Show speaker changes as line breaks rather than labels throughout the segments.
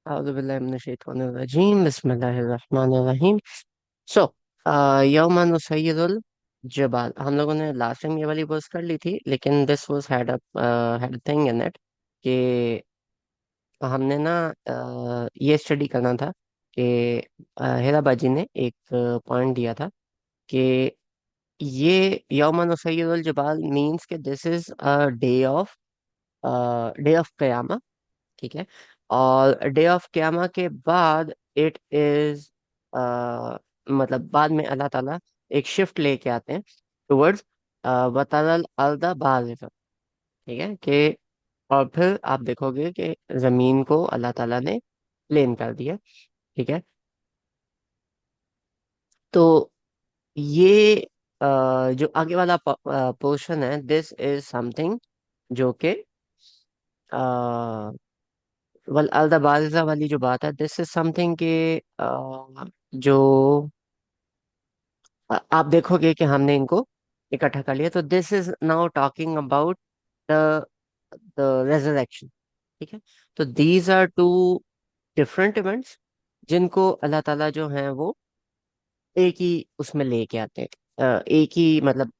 अऊज़ुबिल्लाहिमिनश्शैतानिर्रजीम बिस्मिल्लाहिर्रहमानिर्रहीम। सो यौमा नुसय्यिरुल जबाल, हम लोगों ने लास्ट टाइम ये वाली वर्स कर ली थी, लेकिन this was had thing in it कि हमने ना ये स्टडी करना था कि हेरा बाजी ने एक पॉइंट दिया था कि ये यौमा नुसय्यिरुल जबाल मींस कि this is a day of कयामा। ठीक है। और डे ऑफ क्यामा के बाद इट इज मतलब बाद में अल्लाह ताला एक शिफ्ट लेके आते हैं टुवर्ड्स वतरल अर्दा बारिज़ा। ठीक है कि और फिर आप देखोगे कि जमीन को अल्लाह ताला ने प्लेन कर दिया। ठीक है। तो ये जो आगे वाला पोर्शन है, दिस इज समथिंग जो कि वल अर्दा बारिज़ा वाली जो बात है, दिस इज समथिंग के जो आप देखोगे कि हमने इनको इकट्ठा कर लिया। तो this is now talking about the the resurrection. ठीक है। तो these are two different events जिनको अल्लाह ताला जो है वो एक ही उसमें लेके आते हैं। एक ही मतलब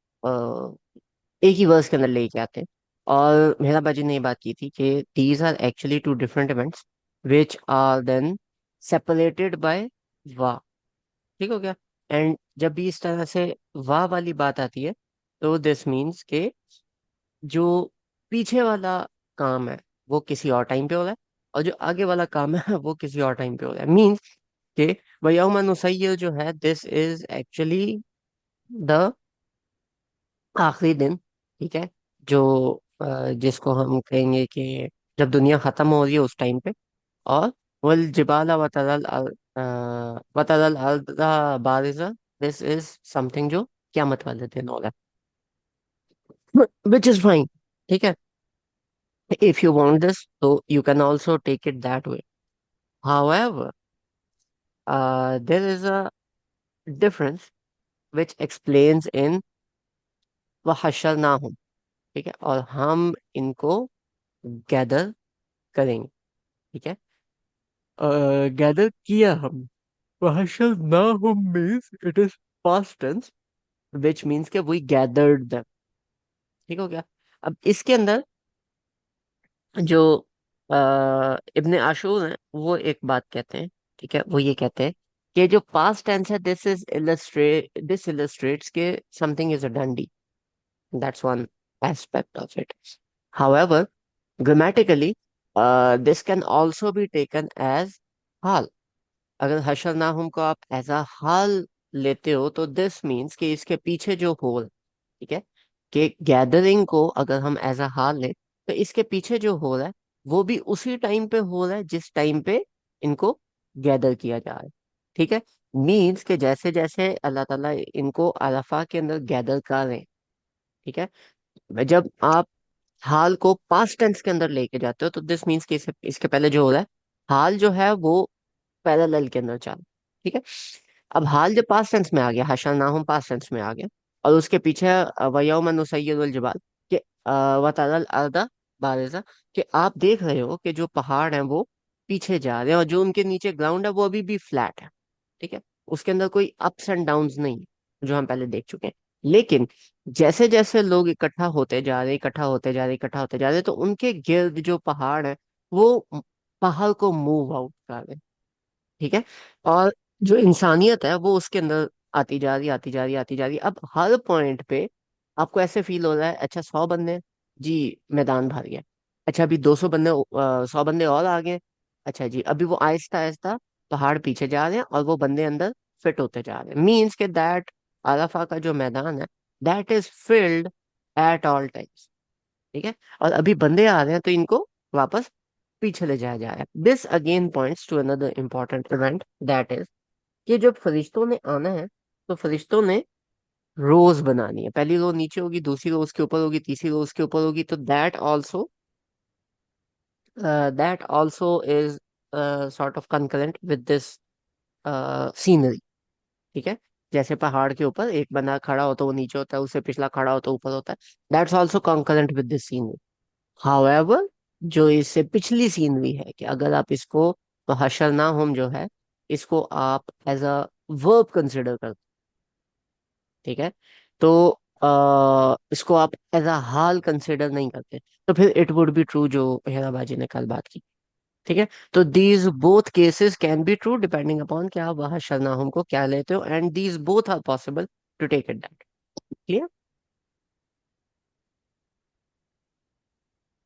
एक ही वर्स के अंदर लेके आते हैं। और मेहरा बाजी ने ये बात की थी कि these are actually two different events which are then separated by वाह। ठीक हो गया। एंड जब भी इस तरह से वाह वाली बात आती है, तो दिस मीन्स के जो पीछे वाला काम है वो किसी और टाइम पे हो रहा है, और जो आगे वाला काम है वो किसी और टाइम पे हो रहा है। मीन्स के वयौम नुसय्यिर जो है, दिस इज एक्चुअली द आखिरी दिन। ठीक है। जो जिसको हम कहेंगे कि जब दुनिया खत्म हो रही है उस टाइम पे। और वल जिबाला वतरल अर्दा बारिजा, दिस इज समथिंग जो क्यामत वाले दिन हो रहा है, विच इज फाइन। ठीक है। इफ यू वांट दिस तो you can also take it that way. However there is a difference which explains in वहशरनाहुम। ठीक है। और हम इनको गैदर करेंगे। ठीक है। गैदर किया हम। वहशरनाहुम means it is past tense, which means के वी गैदर्ड देम। ठीक हो गया। अब इसके अंदर जो इब्ने आशूर है वो एक बात कहते हैं। ठीक है। वो ये कहते हैं कि जो पास्ट टेंस है, दिस इलस्ट्रेट्स के समथिंग इज अ डंडी। That's one aspect of it. However, grammatically this can also be taken as हाल। अगर हशर ना हम को आप एज अ हाल लेते हो, तो दिस मीन्स कि इसके पीछे जो होल। ठीक है। कि गैदरिंग को अगर हम एज अ हाल लें, तो इसके पीछे जो हो रहा है वो भी उसी टाइम पे हो रहा है जिस टाइम पे इनको गैदर किया जा रहा है। ठीक है। मीन्स के जैसे जैसे अल्लाह ताला इनको अरफा के अंदर गैदर कर रहे हैं। ठीक है। जब आप हाल को पास्ट टेंस के अंदर लेके जाते हो, तो दिस मीन्स कि इसके पहले जो हो रहा है, हाल जो है वो पैरेलल के अंदर चल। ठीक है। अब हाल जब पास्ट टेंस में आ गया, हशर ना हम पास्ट टेंस में आ गया, और उसके पीछे वयौम नुसय्यिरुल जिबाल के वतरल अर्दा बारिज़ा, कि आप देख रहे हो कि जो पहाड़ हैं वो पीछे जा रहे हैं, और जो उनके नीचे ग्राउंड है वो अभी भी फ्लैट है। ठीक है। उसके अंदर कोई अप्स एंड डाउन्स नहीं है, जो हम पहले देख चुके हैं। लेकिन जैसे जैसे लोग इकट्ठा होते जा रहे, इकट्ठा होते जा रहे, इकट्ठा होते जा रहे, तो उनके गिर्द जो पहाड़ है वो पहाड़ को मूव आउट कर रहे हैं। ठीक है। और जो इंसानियत है वो उसके अंदर आती जा रही, आती जा रही, आती जा रही। अब हर पॉइंट पे आपको ऐसे फील हो रहा है, अच्छा 100 बंदे हैं, जी मैदान भर गया। अच्छा अभी 200 बंदे, 100 बंदे और आ गए। अच्छा जी अभी वो आहिस्ता आहिस्ता पहाड़ पीछे जा रहे हैं और वो बंदे अंदर फिट होते जा रहे हैं। मीन्स के दैट अराफा का जो मैदान है, that is filled at all times. ठीक है। और अभी बंदे आ रहे हैं तो इनको वापस पीछे ले जाया जा रहा है। This again points to another important event, that is कि जब फरिश्तों ने आना है, तो फरिश्तों ने रोज बनानी है। पहली रो नीचे होगी, दूसरी रो उसके ऊपर होगी, तीसरी रो उसके ऊपर होगी। तो that also is sort of concurrent with this scenery. ठीक है। जैसे पहाड़ के ऊपर एक बंदा खड़ा होता है वो नीचे होता है, उससे पिछला खड़ा होता है ऊपर होता है। That's also concurrent with this scenery. However, जो इससे पिछली सीनरी है, कि अगर आप इसको तो हशरनाहुम जो है, इसको आप एज अ वर्ब कंसिडर कर, ठीक है। तो इसको आप एज अ हाल कंसिडर नहीं करते, तो फिर इट वुड बी ट्रू जो हेराबाजी ने कल बात की, ठीक है। तो these both cases can be true depending upon कि आप वहां शरनाहुम को क्या लेते हो, and these both are possible to take it that. Clear?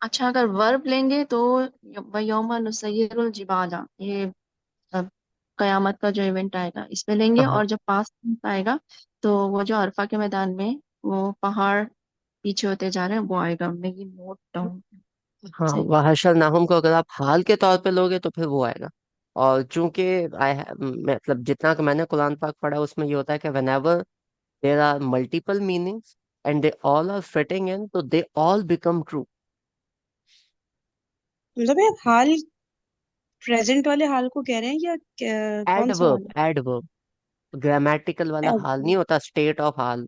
अच्छा, अगर वर्ब लेंगे तो यौमा नुसय्यिरुल जिबाला, ये अब कयामत का जो इवेंट आएगा इसमें लेंगे।
हाँ,
और जब पास आएगा तो वो जो अरफा के मैदान में वो पहाड़ पीछे होते जा रहे हैं वो आएगा। मैं ये नोट डाउन
हाँ,
से।
वह शरनाहुम को अगर आप हाल के तौर पे लोगे तो फिर वो आएगा। और चूंकि आई मतलब जितना कि मैंने कुरान पाक पढ़ा उसमें ये होता है कि whenever there are multiple meanings and they all are fitting in, तो they all become true।
मतलब ये हाल प्रेजेंट वाले हाल को कह रहे हैं या कौन सा
एडवर्ब,
वाला?
एडवर्ब, ग्रामेटिकल वाला हाल
हम्म
नहीं होता, स्टेट ऑफ हाल,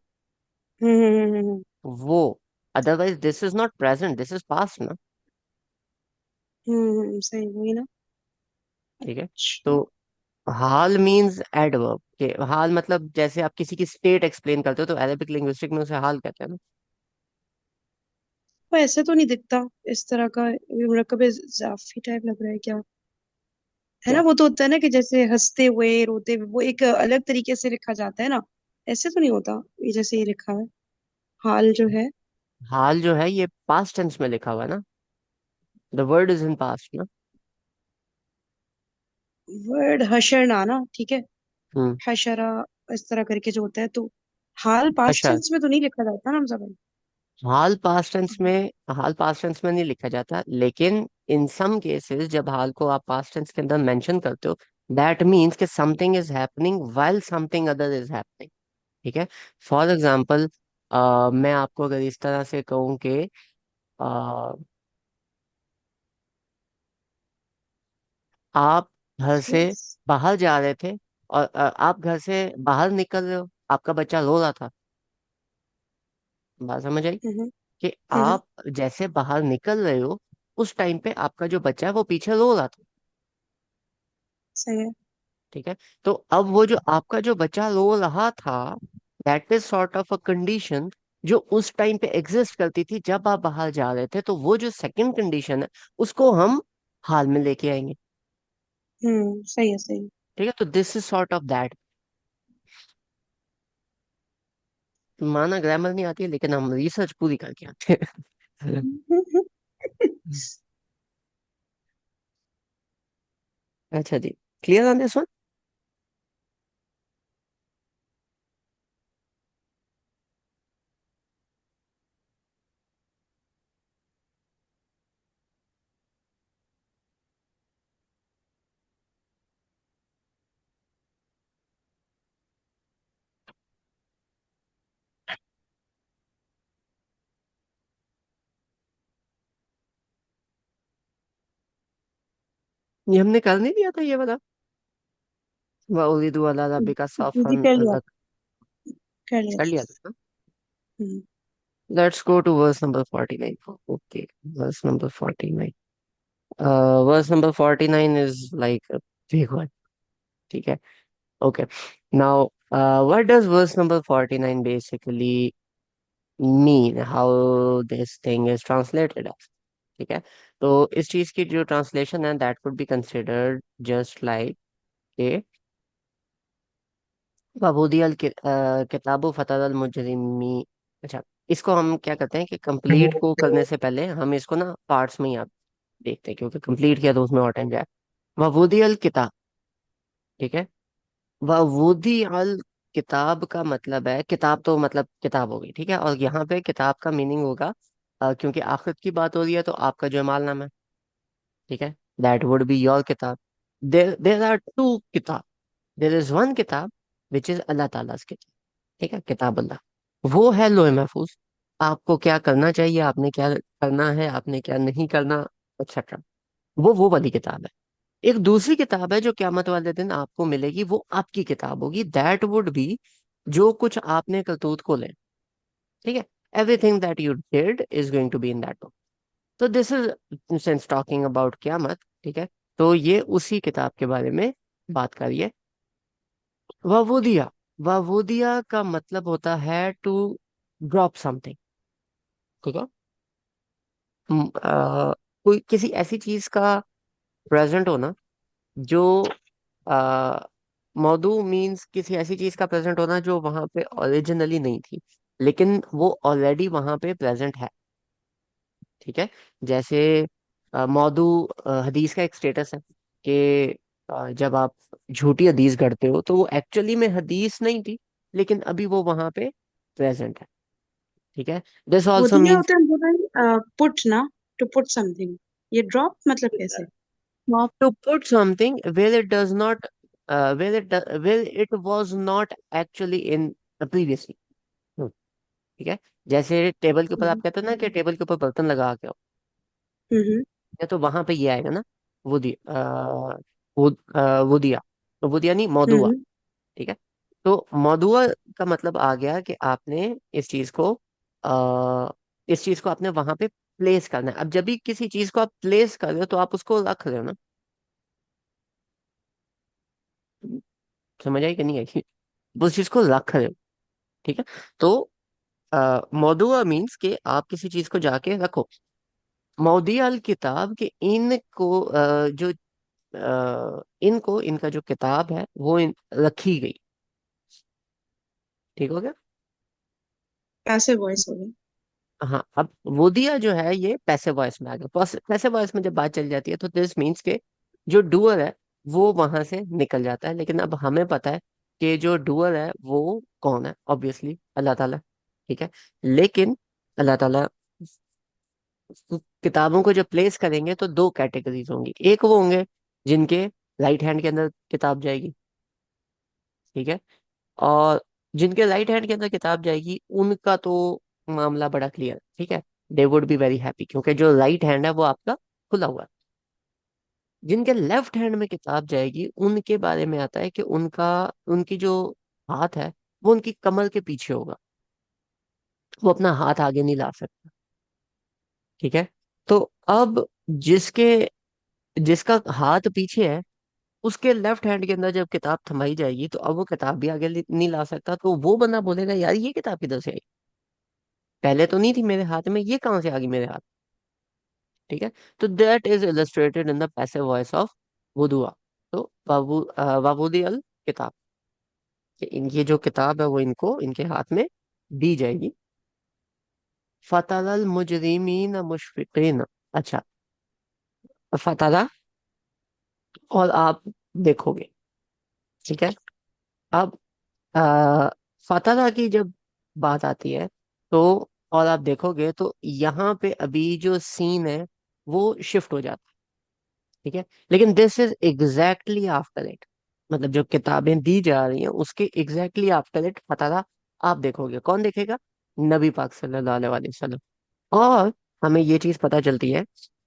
हम्म हम्म हम्म
वो। Otherwise this is not present, this is past ना।
सही वही ना।
ठीक है।
अच्छा।
तो हाल मीन्स एडवर्ब के, हाल मतलब जैसे आप किसी की स्टेट एक्सप्लेन करते हो तो अरेबिक लिंग्विस्टिक में उसे हाल कहते हैं ना।
वो ऐसे तो नहीं दिखता इस तरह का, ये मुरक्कब इजाफी टाइप लग रहा है क्या? है ना,
क्या?
वो तो होता है ना कि जैसे हंसते हुए रोते हुए, वो एक अलग तरीके से लिखा जाता है ना। ऐसे तो नहीं होता ये जैसे ये लिखा है हाल जो है।
हाल जो है ये पास्ट टेंस में लिखा हुआ है ना, the word is in past ना।
वर्ड हशरना ना, ठीक है।
हम्म।
हशरा, इस तरह करके जो होता है तो हाल पास्ट
अच्छा,
टेंस में तो नहीं लिखा जाता ना हमजा भाई।
हाल पास्ट टेंस में, हाल पास्ट टेंस में नहीं लिखा जाता, लेकिन इन सम केसेस जब हाल को आप पास्ट टेंस के अंदर मेंशन करते हो, दैट मीन्स कि something is happening while something other is happening. ठीक है। फॉर एग्जाम्पल, मैं आपको अगर इस तरह से कहूँ कि अ, आप घर से
यस।
बाहर जा रहे थे, और आप घर से बाहर निकल रहे हो, आपका बच्चा रो रहा था। बात समझ आई?
हम्म
कि
हम्म
आप जैसे बाहर निकल रहे हो, उस टाइम पे आपका जो बच्चा है वो पीछे रो रहा था।
सही है।
ठीक है। तो अब वो जो आपका जो बच्चा रो रहा था, that is sort of a condition जो उस टाइम पे एग्जिस्ट करती थी जब आप बाहर जा रहे थे, तो वो जो सेकंड कंडीशन है उसको हम हाल में लेके आएंगे।
सही है सही है।
ठीक है। तो this is sort of that. माना ग्रामर नहीं आती है, लेकिन हम रिसर्च पूरी करके आते हैं। अच्छा जी, क्लियर ऑन दिस वन। ये हमने कर नहीं दिया था ये वाला, वउलिदु अला रब्बिका
जी
सफ़न
कर लिया, कर लिया।
कर लिया था।
Hmm
let's go to verse number 49। Okay, verse number 49। Verse number 49 is like big one. ठीक है। Okay. Now what does verse number 49 basically mean, how this thing is translated as? ठीक है। तो इस चीज की जो ट्रांसलेशन है, that would be considered just like a वबूदियल किताबु फतरल मुजरिमी। अच्छा, इसको हम क्या करते हैं कि कंप्लीट को करने से पहले हम इसको ना पार्ट्स में ही आप देखते हैं, क्योंकि कंप्लीट किया तो उसमें और टाइम जाए। वबूदियल किताब, ठीक है। वबूदी अल किताब का मतलब है, किताब तो मतलब किताब होगी, ठीक है। और यहाँ पे किताब का मीनिंग होगा, क्योंकि आखिरत की बात हो रही है तो आपका जो माल नाम है, ठीक है, दैट वुड बी योर किताब। देर आर टू किताब। देर इज वन किताब विच इज अल्लाह ताला की, ठीक है, किताब अल्लाह, वो है लोहे महफूज। आपको क्या करना चाहिए, आपने क्या करना है, आपने क्या नहीं करना, एक्सेट्रा, वो वाली किताब है। एक दूसरी किताब है जो क्यामत वाले दिन आपको मिलेगी, वो आपकी किताब होगी, दैट वुड बी जो कुछ आपने करतूत को ले, ठीक है, everything that you did is going to be in that book. तो this is since talking about क्यामत, ठीक है। तो ये उसी किताब के बारे में बात करिए। ववूदिया, ववूदिया का मतलब होता है टू ड्रॉप समथिंग। ठीक है। कोई किसी ऐसी चीज का प्रेजेंट होना जो आ, मौजू मीन्स किसी ऐसी चीज का प्रेजेंट होना जो वहां पे ओरिजिनली नहीं थी, लेकिन वो ऑलरेडी वहां पे प्रेजेंट है। ठीक है। जैसे मौदू हदीस का एक स्टेटस है कि जब आप झूठी हदीस गढ़ते हो तो वो एक्चुअली में हदीस नहीं थी, लेकिन अभी वो वहां पे प्रेजेंट है। ठीक है। दिस
वो
ऑल्सो
दिया
मीन्स
होता है बोल रहे पुट ना, टू पुट समथिंग। ये ड्रॉप मतलब कैसे?
Drop.
To put something where it does not, where it was not actually in previously. ठीक है। जैसे टेबल के ऊपर आप
हम्म।
कहते हो ना कि टेबल के ऊपर बर्तन लगा के,
हम्म।
या तो वहां पे ये आएगा ना, वो दिया, वो दिया, तो वो दिया नहीं, मौदुआ।
हम्म।
ठीक है। तो मौदुआ का मतलब आ गया कि आपने इस चीज को, इस चीज को आपने वहां पे प्लेस करना है। अब जब भी किसी चीज को आप प्लेस कर रहे हो तो आप उसको रख रहे हो ना। समझ आई कि नहीं आई? उस चीज को रख रहे हो। ठीक है। तो मौदुआ मीन्स कि आप किसी चीज को जाके रखो। मौदी अल किताब के इनको जो इनको, इनका जो किताब है वो रखी गई। ठीक हो गया।
पैसिव वॉइस हो गया।
हाँ, अब वो दिया जो है ये पैसिव वॉइस में आ गया। पैसिव वॉइस में जब बात चल जाती है तो दिस मीन्स के जो डूअर है वो वहां से निकल जाता है। लेकिन अब हमें पता है कि जो डूअर है वो कौन है, ऑब्वियसली अल्लाह ताला। ठीक है। लेकिन अल्लाह ताला किताबों को जब प्लेस करेंगे तो दो कैटेगरीज होंगी। एक वो होंगे जिनके राइट हैंड के अंदर किताब जाएगी। ठीक है। और जिनके राइट हैंड के अंदर किताब जाएगी उनका तो मामला बड़ा क्लियर। ठीक है। They would be very happy, क्योंकि जो राइट हैंड है वो आपका खुला हुआ है। जिनके लेफ्ट हैंड में किताब जाएगी उनके बारे में आता है कि उनका, उनकी जो हाथ है वो उनकी कमर के पीछे होगा। वो अपना हाथ आगे नहीं ला सकता। ठीक है। तो अब जिसके, जिसका हाथ पीछे है उसके लेफ्ट हैंड के अंदर जब किताब थमाई जाएगी तो अब वो किताब भी आगे नहीं ला सकता। तो वो बंदा बोलेगा यार ये किताब किधर से आई, पहले तो नहीं थी मेरे हाथ में, ये कहाँ से आ गई मेरे हाथ। ठीक है। तो that is illustrated in the passive voice of वुदुआ। तो वाबूदी अल किताब, कि इनकी जो किताब है वो इनको, इनके हाथ में दी जाएगी। फतरल मुजरिमीन मुशफिकीन। अच्छा, फतरा, और आप देखोगे। ठीक है। अब आ, फतरा की जब बात आती है तो, और आप देखोगे तो यहाँ पे अभी जो सीन है वो शिफ्ट हो जाता है। ठीक है। लेकिन this is exactly after it, मतलब जो किताबें दी जा रही हैं उसके एग्जैक्टली आफ्टर इट फतरा आप देखोगे। कौन देखेगा? नबी पाक सल्लल्लाहु अलैहि वसल्लम। और हमें ये चीज पता चलती है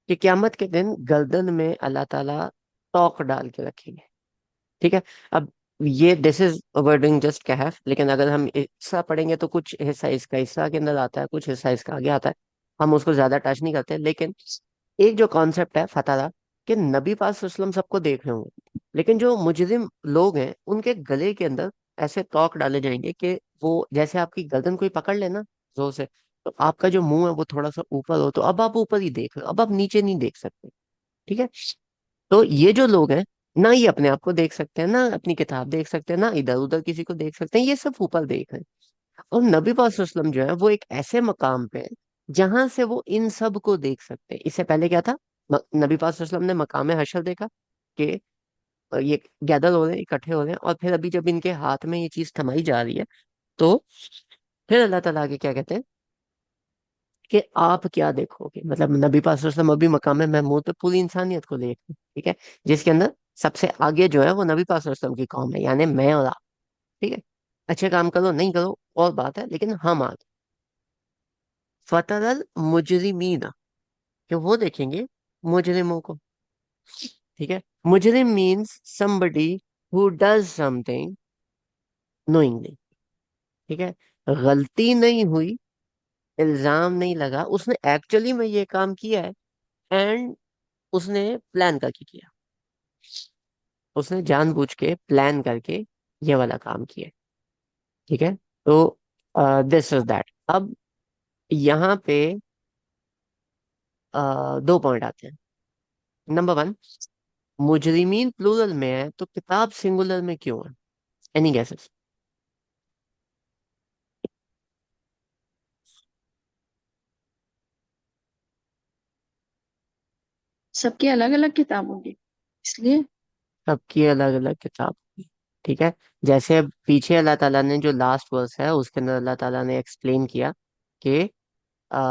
कि क्यामत के दिन गर्दन में अल्लाह ताला तोक डाल के रखेंगे। ठीक है। अब ये दिस इज वर्डिंग जस्ट कहफ, लेकिन अगर हम हिस्सा पढ़ेंगे तो कुछ हिस्सा इसका हिस्सा के अंदर आता है, कुछ हिस्सा इसका आगे आता है। हम उसको ज्यादा टच नहीं करते, लेकिन एक जो कॉन्सेप्ट है फतरा, कि नबी पाक सल्लल्लाहु अलैहि वसल्लम सबको देख रहे होंगे, लेकिन जो मुजरिम लोग हैं उनके गले के अंदर ऐसे तोक डाले जाएंगे कि वो जैसे आपकी गर्दन कोई पकड़ लेना जोर से, तो आपका जो मुंह है वो थोड़ा सा ऊपर हो, तो अब आप ऊपर ही देख रहे हो, अब आप नीचे नहीं देख सकते। ठीक है। तो ये जो लोग हैं, ना ये अपने आप को देख सकते हैं, ना अपनी किताब देख सकते हैं, ना इधर उधर किसी को देख सकते हैं, ये सब ऊपर देख रहे हैं। और नबी पाक सल्लल्लाहु अलैहि वसल्लम जो है वो एक ऐसे मकाम पे है जहां से वो इन सब को देख सकते हैं। इससे पहले क्या था? नबी पाक सल्लल्लाहु अलैहि वसल्लम ने मकाम हशर देखा कि ये गैदर हो रहे हैं, इकट्ठे हो रहे हैं, और फिर अभी जब इनके हाथ में ये चीज थमाई जा रही है तो फिर अल्लाह ताला आगे क्या कहते हैं कि आप क्या देखोगे। मतलब नबी पाक सल्लल्लाहु अलैहि वसल्लम अभी मकाम महमूद पे पूरी इंसानियत को देख रहे हैं। ठीक है। जिसके अंदर सबसे आगे जो है वो नबी पाक सल्लल्लाहु अलैहि वसल्लम की कौम है, यानी मैं और आप। ठीक है। अच्छे काम करो नहीं करो और बात है, लेकिन हम आगे। फतरल मुजरिमीना, कि वो देखेंगे मुजरिमों को। ठीक है। मुजरिम means somebody who does something knowingly। ठीक है। गलती नहीं हुई, इल्जाम नहीं लगा, उसने एक्चुअली में ये काम किया है, एंड उसने प्लान करके किया। उसने जानबूझ के प्लान करके ये वाला काम किया। ठीक है। तो दिस इज दैट। अब यहाँ पे दो पॉइंट आते हैं। नंबर वन, मुजरिमीन प्लूरल में है तो किताब सिंगुलर में क्यों है? Any guesses?
सबकी अलग अलग किताब होगी इसलिए।
सबकी अलग अलग किताब। ठीक है। जैसे अब पीछे अल्लाह ताला ने जो लास्ट वर्स है उसके अंदर अल्लाह ताला ने एक्सप्लेन किया कि आ,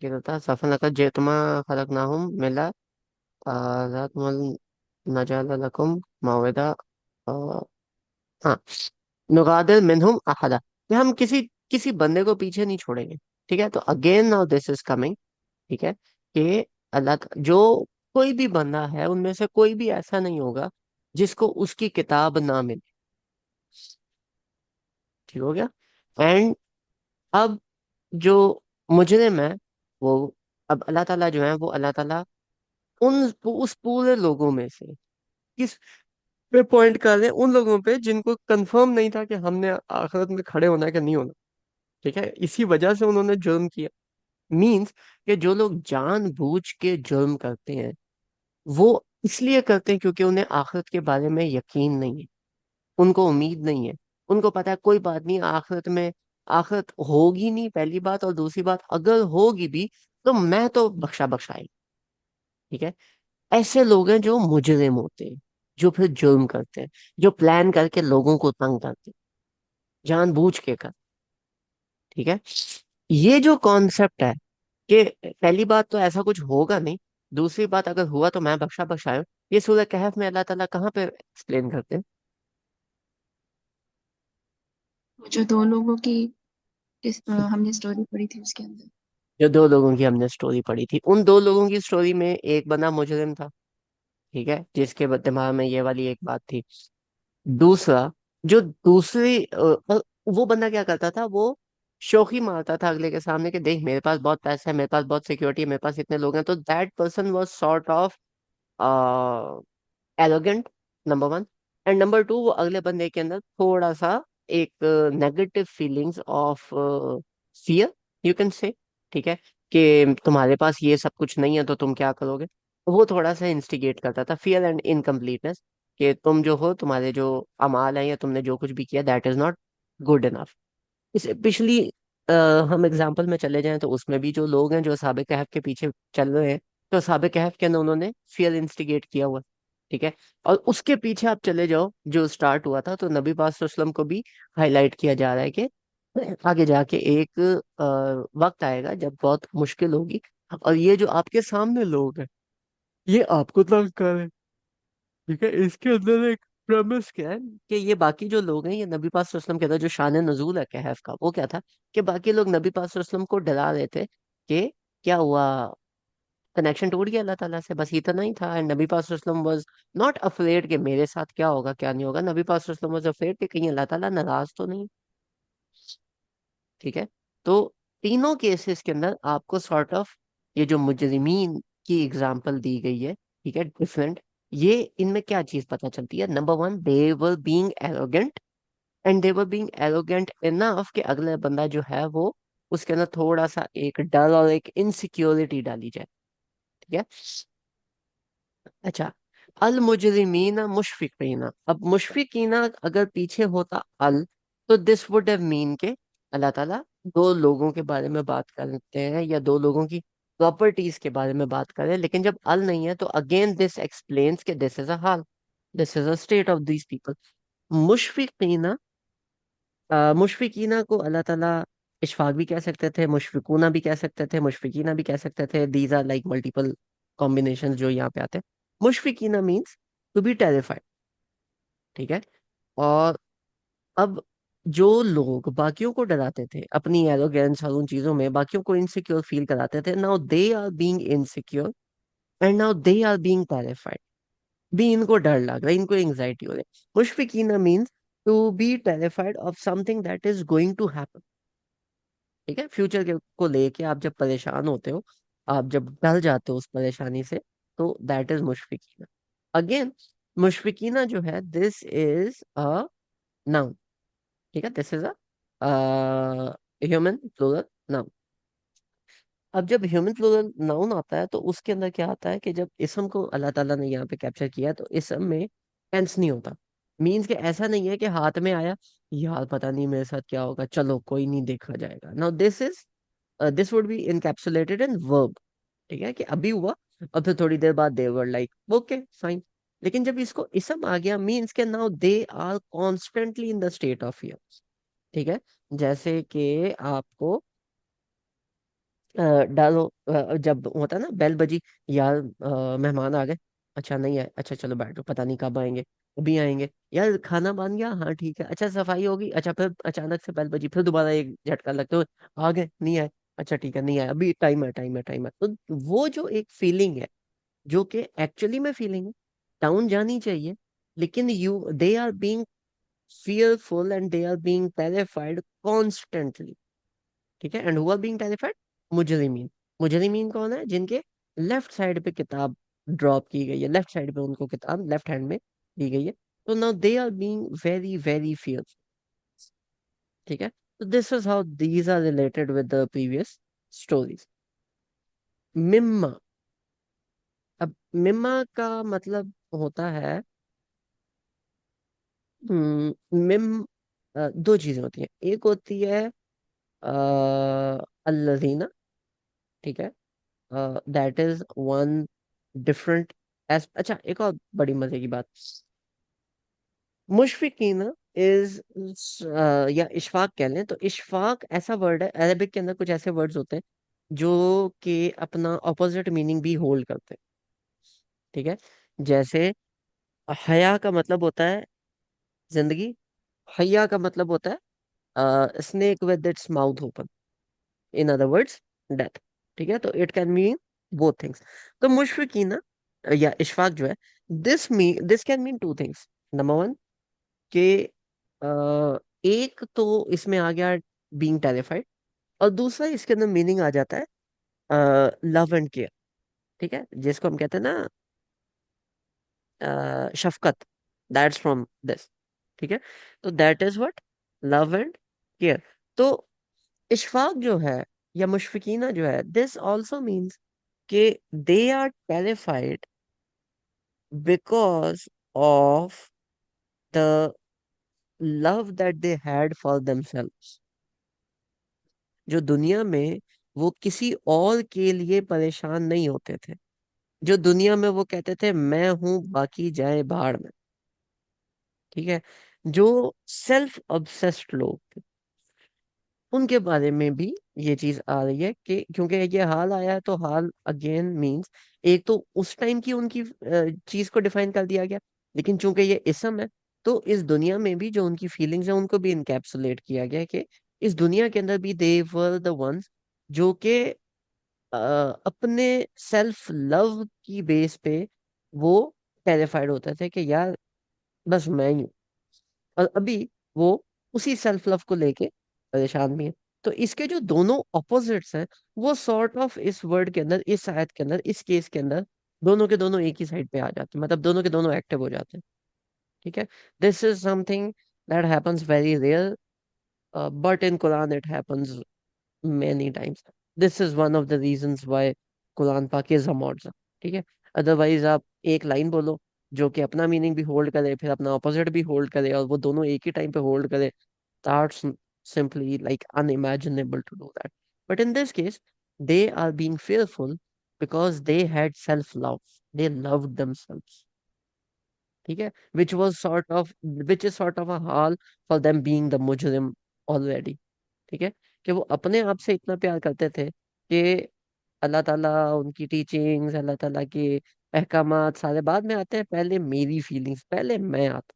क्या था, सफन लका जेतमा खलक नाहुम मिला नजाल लकुम माविदा। हाँ, नुगादिर मिनहुम अहदा, कि हम किसी किसी बंदे को पीछे नहीं छोड़ेंगे। ठीक है। तो again now this is coming. ठीक है। कि जो कोई भी बंदा है उनमें से कोई भी ऐसा नहीं होगा जिसको उसकी किताब ना मिले। ठीक हो गया। एंड अब जो मुजरिम है वो, अब अल्लाह ताला जो है वो अल्लाह ताला उन उस पूरे लोगों में से किस पे पॉइंट कर रहे हैं? उन लोगों पे जिनको कंफर्म नहीं था कि हमने आखिरत में खड़े होना है कि नहीं होना। ठीक है। इसी वजह से उन्होंने जुर्म किया। मींस कि जो लोग जानबूझ के जुर्म करते हैं वो इसलिए करते हैं क्योंकि उन्हें आखिरत के बारे में यकीन नहीं है, उनको उम्मीद नहीं है। उनको पता है कोई बात नहीं, आखिरत में आखिरत होगी नहीं, पहली बात। और दूसरी बात, अगर होगी भी तो मैं तो बख्शा बख्शाई। ठीक है। ऐसे लोग हैं जो मुजरिम होते हैं, जो फिर जुर्म करते हैं, जो प्लान करके लोगों को तंग करते हैं, जानबूझ के कर। ठीक है। ये जो कॉन्सेप्ट है कि पहली बात तो ऐसा कुछ होगा नहीं, दूसरी बात अगर हुआ तो मैं बख्शा बख्शाऊं, ये सूरह कहफ में अल्लाह ताला कहाँ पे एक्सप्लेन करते हैं?
वो जो दो लोगों की हमने स्टोरी पढ़ी थी उसके अंदर।
जो दो लोगों की हमने स्टोरी पढ़ी थी, उन दो लोगों की स्टोरी में एक बंदा मुजरिम था। ठीक है, जिसके दिमाग में ये वाली एक बात थी। दूसरा, जो दूसरी वो बंदा क्या करता था, वो शौखी मारता था अगले के सामने कि देख मेरे पास बहुत पैसा है, मेरे पास बहुत सिक्योरिटी है, मेरे पास इतने लोग हैं। तो that person was sort of arrogant, number one. And number two, वो अगले बंदे के अंदर थोड़ा सा एक negative feelings of fear, you can say. ठीक है। कि तुम्हारे पास ये सब कुछ नहीं है तो तुम क्या करोगे। वो थोड़ा सा इंस्टिगेट करता था फियर एंड इनकम्प्लीटनेस, कि तुम जो हो, तुम्हारे जो अमाल है या तुमने जो कुछ भी किया, that is not good enough. इस पिछली अ, हम एग्जाम्पल में चले जाएं तो उसमें भी जो लोग हैं जो साबिक कहफ के पीछे चल रहे हैं, तो साबिक कहफ के अंदर उन्होंने फियर इंस्टिगेट किया हुआ। ठीक है। और उसके पीछे आप चले जाओ जो स्टार्ट हुआ था, तो नबी पाक सल्लल्लाहु अलैहि वसल्लम को भी हाईलाइट किया जा रहा है कि आगे जाके एक वक्त आएगा जब बहुत मुश्किल होगी, और ये जो आपके सामने लोग हैं ये आपको तंग करें। ठीक है। इसके अंदर एक प्रमिस क्या है कि ये बाकी जो लोग हैं, ये नबी पाक सल्लल्लाहु अलैहि वसल्लम के अंदर जो शान नजूल है कहफ का, वो क्या था कि बाकी लोग नबी पाक सल्लल्लाहु अलैहि वसल्लम को डरा रहे थे कि क्या हुआ, कनेक्शन टूट गया अल्लाह ताला से, बस इतना ही था। एंड नबी पाक सल्लल्लाहु अलैहि वसल्लम वाज नॉट अफ्रेड कि मेरे साथ क्या होगा क्या नहीं होगा। नबी पाक सल्लल्लाहु अलैहि वसल्लम वाज अफ्रेड कि कहीं अल्लाह ताला नाराज तो नहीं। ठीक है। तो तीनों केसेस के अंदर आपको सॉर्ट ऑफ ये जो मुजरिमीन की एग्जांपल दी गई है, ठीक है, डिफरेंट, ये इनमें क्या चीज पता चलती है? Number one, they were being arrogant, and they were being arrogant enough कि अगला बंदा जो है वो, उसके अंदर थोड़ा सा एक डर और एक इनसिक्योरिटी डाली जाए। ठीक है। अच्छा, अल मुजरिमीना मुशफिकीना, अब मुशफिकीना अगर पीछे होता अल, तो दिस वुड हैव मीन के अल्लाह ताला दो लोगों के बारे में बात करते हैं या दो लोगों की प्रॉपर्टीज के बारे में बात करें। लेकिन जब अल नहीं है तो अगेन दिस एक्सप्लेन्स के दिस इज अ हाल, this is a state of these people. मुशफिकीना, मुशफिकीना को अल्लाह ताला इशफाक भी कह सकते थे, मुशफिकूना भी कह सकते थे, मुशफिकीना भी कह सकते थे। These are like multiple combination जो यहाँ पे आते हैं। मुशफिकीना मीन्स टू बी टेरिफाइड। ठीक है। और अब जो लोग बाकियों को डराते थे अपनी एरोगेंस और उन चीजों में, बाकियों को इनसिक्योर फील कराते थे, now they are being insecure and now they are being terrified. भी इनको डर लग रहा है, इनको एंग्जाइटी हो रही है। मुशफिकीना means to be terrified of something that is going to happen. ठीक है। फ्यूचर के को लेके आप जब परेशान होते हो, आप जब टल जाते हो उस परेशानी से, तो दैट इज मुशफिकीना। अगेन, मुशफिकीना जो है, दिस इज अ नाउन। ठीक है, this is a human plural noun. अब जब ह्यूमन प्लूरल नाउन आता है तो उसके अंदर क्या आता है कि जब इसम को अल्लाह ताला ने यहाँ पे कैप्चर किया, तो इसम में टेंस नहीं होता। मीन्स कि ऐसा नहीं है कि हाथ में आया, यार पता नहीं मेरे साथ क्या होगा, चलो कोई नहीं, देखा जाएगा। Now this would be encapsulated in verb. ठीक है, कि अभी हुआ और फिर थोड़ी देर बाद they were like okay fine. लेकिन जब इसको इसम आ गया, मीन्स के now they are constantly in the state of fear. ठीक है, जैसे कि आपको डालो, जब होता है ना बेल बजी, यार मेहमान आ गए, अच्छा नहीं आए, अच्छा चलो बैठो, पता नहीं कब आएंगे, अभी आएंगे, यार खाना बन गया, हाँ ठीक है, अच्छा सफाई होगी, अच्छा फिर अचानक से बेल बजी, फिर दोबारा एक झटका लगते हुए आ गए, नहीं आए, अच्छा ठीक है नहीं आए, अभी टाइम है, टाइम है, टाइम है। तो वो जो एक फीलिंग है, जो कि एक्चुअली में फीलिंग है, डाउन जानी चाहिए, लेकिन you they are being fearful and they are being terrified constantly। ठीक है, and who are being terrified? मुजरिमीन। मुजरिमीन कौन है? जिनके लेफ्ट साइड पे किताब ड्रॉप की गई है, लेफ्ट साइड पे उनको किताब लेफ्ट हैंड में दी गई है। तो now they are being very very fearful. ठीक है, तो this is how these are related with the previous stories. मिम्मा। अब मिम्मा का मतलब होता है, मिम, दो चीजें होती हैं। एक होती है अल्लज़ीना। ठीक है, that is one different S. अच्छा, एक और बड़ी मजे की बात, मुशफिकीना इज, या इशफाक कह लें, तो इशफाक ऐसा वर्ड है, अरबिक के अंदर कुछ ऐसे वर्ड्स होते हैं जो कि अपना ऑपोजिट मीनिंग भी होल्ड करते हैं। ठीक है, जैसे हया का मतलब होता है जिंदगी, हया का मतलब होता है snake with its mouth open, in other words death. ठीक है, तो it can mean both things. तो मुशफिकीना या इशफाक जो है, this can mean two things. Number one, कि एक तो इसमें आ गया बीइंग टेरिफाइड, और दूसरा इसके अंदर मीनिंग आ जाता है लव एंड केयर। ठीक है, जिसको हम कहते हैं ना शफकत, दैट्स फ्रॉम दिस। ठीक है, तो that is what, love and care. तो इशफाक जो है या मुशफिकीना जो है, दिस ऑल्सो मीन्स कि they are terrified because of the love that they had for themselves. जो दुनिया में वो किसी और के लिए परेशान नहीं होते थे, जो दुनिया में वो कहते थे मैं हूं बाकी जाए भाड़ में। ठीक है, जो सेल्फ ऑब्सेस्ड लोग थे, उनके बारे में भी ये चीज आ रही है कि क्योंकि ये हाल आया है, तो हाल अगेन मींस एक तो उस टाइम की उनकी चीज को डिफाइन कर दिया गया, लेकिन चूंकि ये इसम है, तो इस दुनिया में भी जो उनकी फीलिंग्स है उनको भी इनकैप्सुलेट किया गया है कि इस दुनिया के अंदर भी दे वर द वंस जो कि अपने सेल्फ लव की बेस पे वो टेरिफाइड होते थे कि यार बस मैं ही हूँ। और अभी वो उसी सेल्फ लव को लेके परेशान भी है। तो इसके जो दोनों ऑपोजिट्स हैं, वो सॉर्ट ऑफ इस वर्ड के अंदर, इस आयत के अंदर, इस केस के अंदर दोनों के दोनों एक ही साइड पे आ जाते हैं, मतलब दोनों के दोनों एक्टिव हो जाते हैं। ठीक है, this is something that happens very rare, but in Quran it happens many times. This is one of the reasons why Quran Pak is a mu'jiza। ठीक है, अदरवाइज आप एक लाइन बोलो जो कि अपना मीनिंग भी होल्ड करे, फिर अपना ऑपोजिट भी होल्ड करे, और वो दोनों एक ही टाइम पे होल्ड करे, that's simply like unimaginable to do that। But in this case, they are being fearful because they had self love, they loved themselves। ठीक है, which is sort of a hal for them being the mujrim already। ठीक है, कि वो अपने आप से इतना प्यार करते थे कि अल्लाह ताला, उनकी टीचिंग्स, अल्लाह ताला के अहकामात सारे बाद में आते हैं, पहले मेरी फीलिंग्स, पहले मैं आता।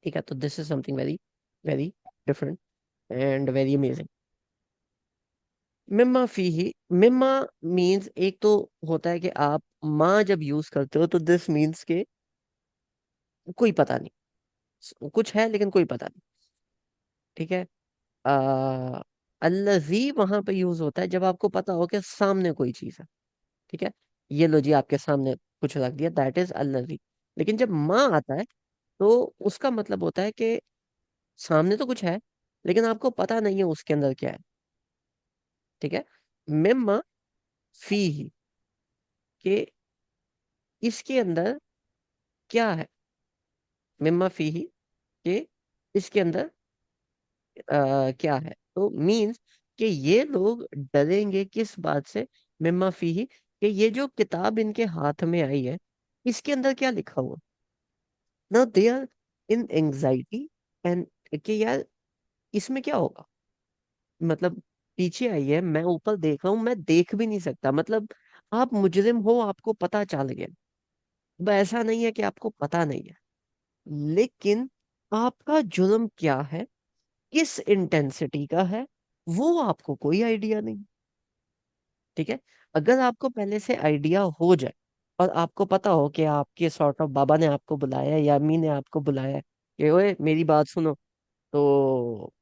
ठीक है, तो this is something very very different and very amazing. मिम्मा फीही, मिम्मा मीन्स एक तो होता है कि आप माँ जब यूज करते हो, तो दिस मीन्स के कोई पता नहीं, कुछ है लेकिन कोई पता नहीं। ठीक है, अल्लजी वहां पे यूज होता है जब आपको पता हो कि सामने कोई चीज है। ठीक है, ये लो जी आपके सामने कुछ रख दिया, दैट इज अल्लजी। लेकिन जब माँ आता है तो उसका मतलब होता है कि सामने तो कुछ है लेकिन आपको पता नहीं है उसके अंदर क्या है। ठीक है, मिम्मा फी ही, कि इसके अंदर क्या है। मिम्मा फी ही, कि इसके अंदर क्या है, तो मीन्स कि ये लोग डरेंगे किस बात से। मिम्मा फी ही, कि ये जो किताब इनके हाथ में आई है इसके अंदर क्या लिखा हुआ। Now they are in anxiety and, कि यार इसमें क्या होगा। मतलब पीछे आई है, मैं ऊपर देख रहा हूँ, मैं देख भी नहीं सकता, मतलब आप मुजरिम हो, आपको पता चल गया। अब ऐसा नहीं है कि आपको पता नहीं है, लेकिन आपका जुर्म क्या है, किस इंटेंसिटी का है, वो आपको कोई आइडिया नहीं। ठीक है, अगर आपको पहले से आइडिया हो जाए और आपको पता हो कि आपके सॉर्ट ऑफ बाबा ने आपको बुलाया है या अम्मी ने आपको बुलाया है कि ओए मेरी बात सुनो, तो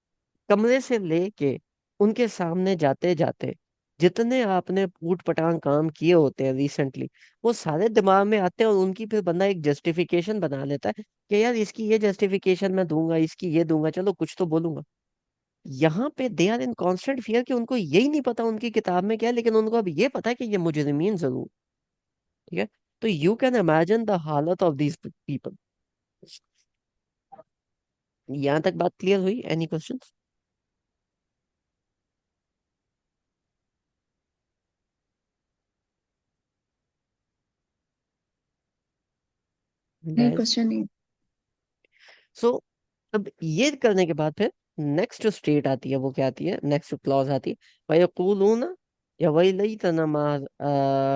कमरे से लेके उनके सामने जाते जाते जितने आपने ऊट पटांग काम किए होते हैं रिसेंटली, वो सारे दिमाग में आते हैं और उनकी फिर बंदा एक जस्टिफिकेशन बना लेता है कि यार इसकी ये जस्टिफिकेशन मैं दूंगा, इसकी ये दूंगा, चलो कुछ तो बोलूंगा। यहाँ पे they are in constant fear कि उनको यही नहीं पता उनकी किताब में क्या है, लेकिन उनको अब ये पता है कि ये मुजरिमीन जरूर। ठीक है, तो यू कैन इमेजिन द हालत ऑफ दीज पीपल। यहाँ तक बात क्लियर हुई? एनी क्वेश्चंस
नहीं,
गाइस?
क्वेश्चन नहीं।
सो अब ये करने के बाद फिर नेक्स्ट जो स्टेट आती है वो क्या आती है, नेक्स्ट क्लॉज आती है, वयकूलून या वैलैतना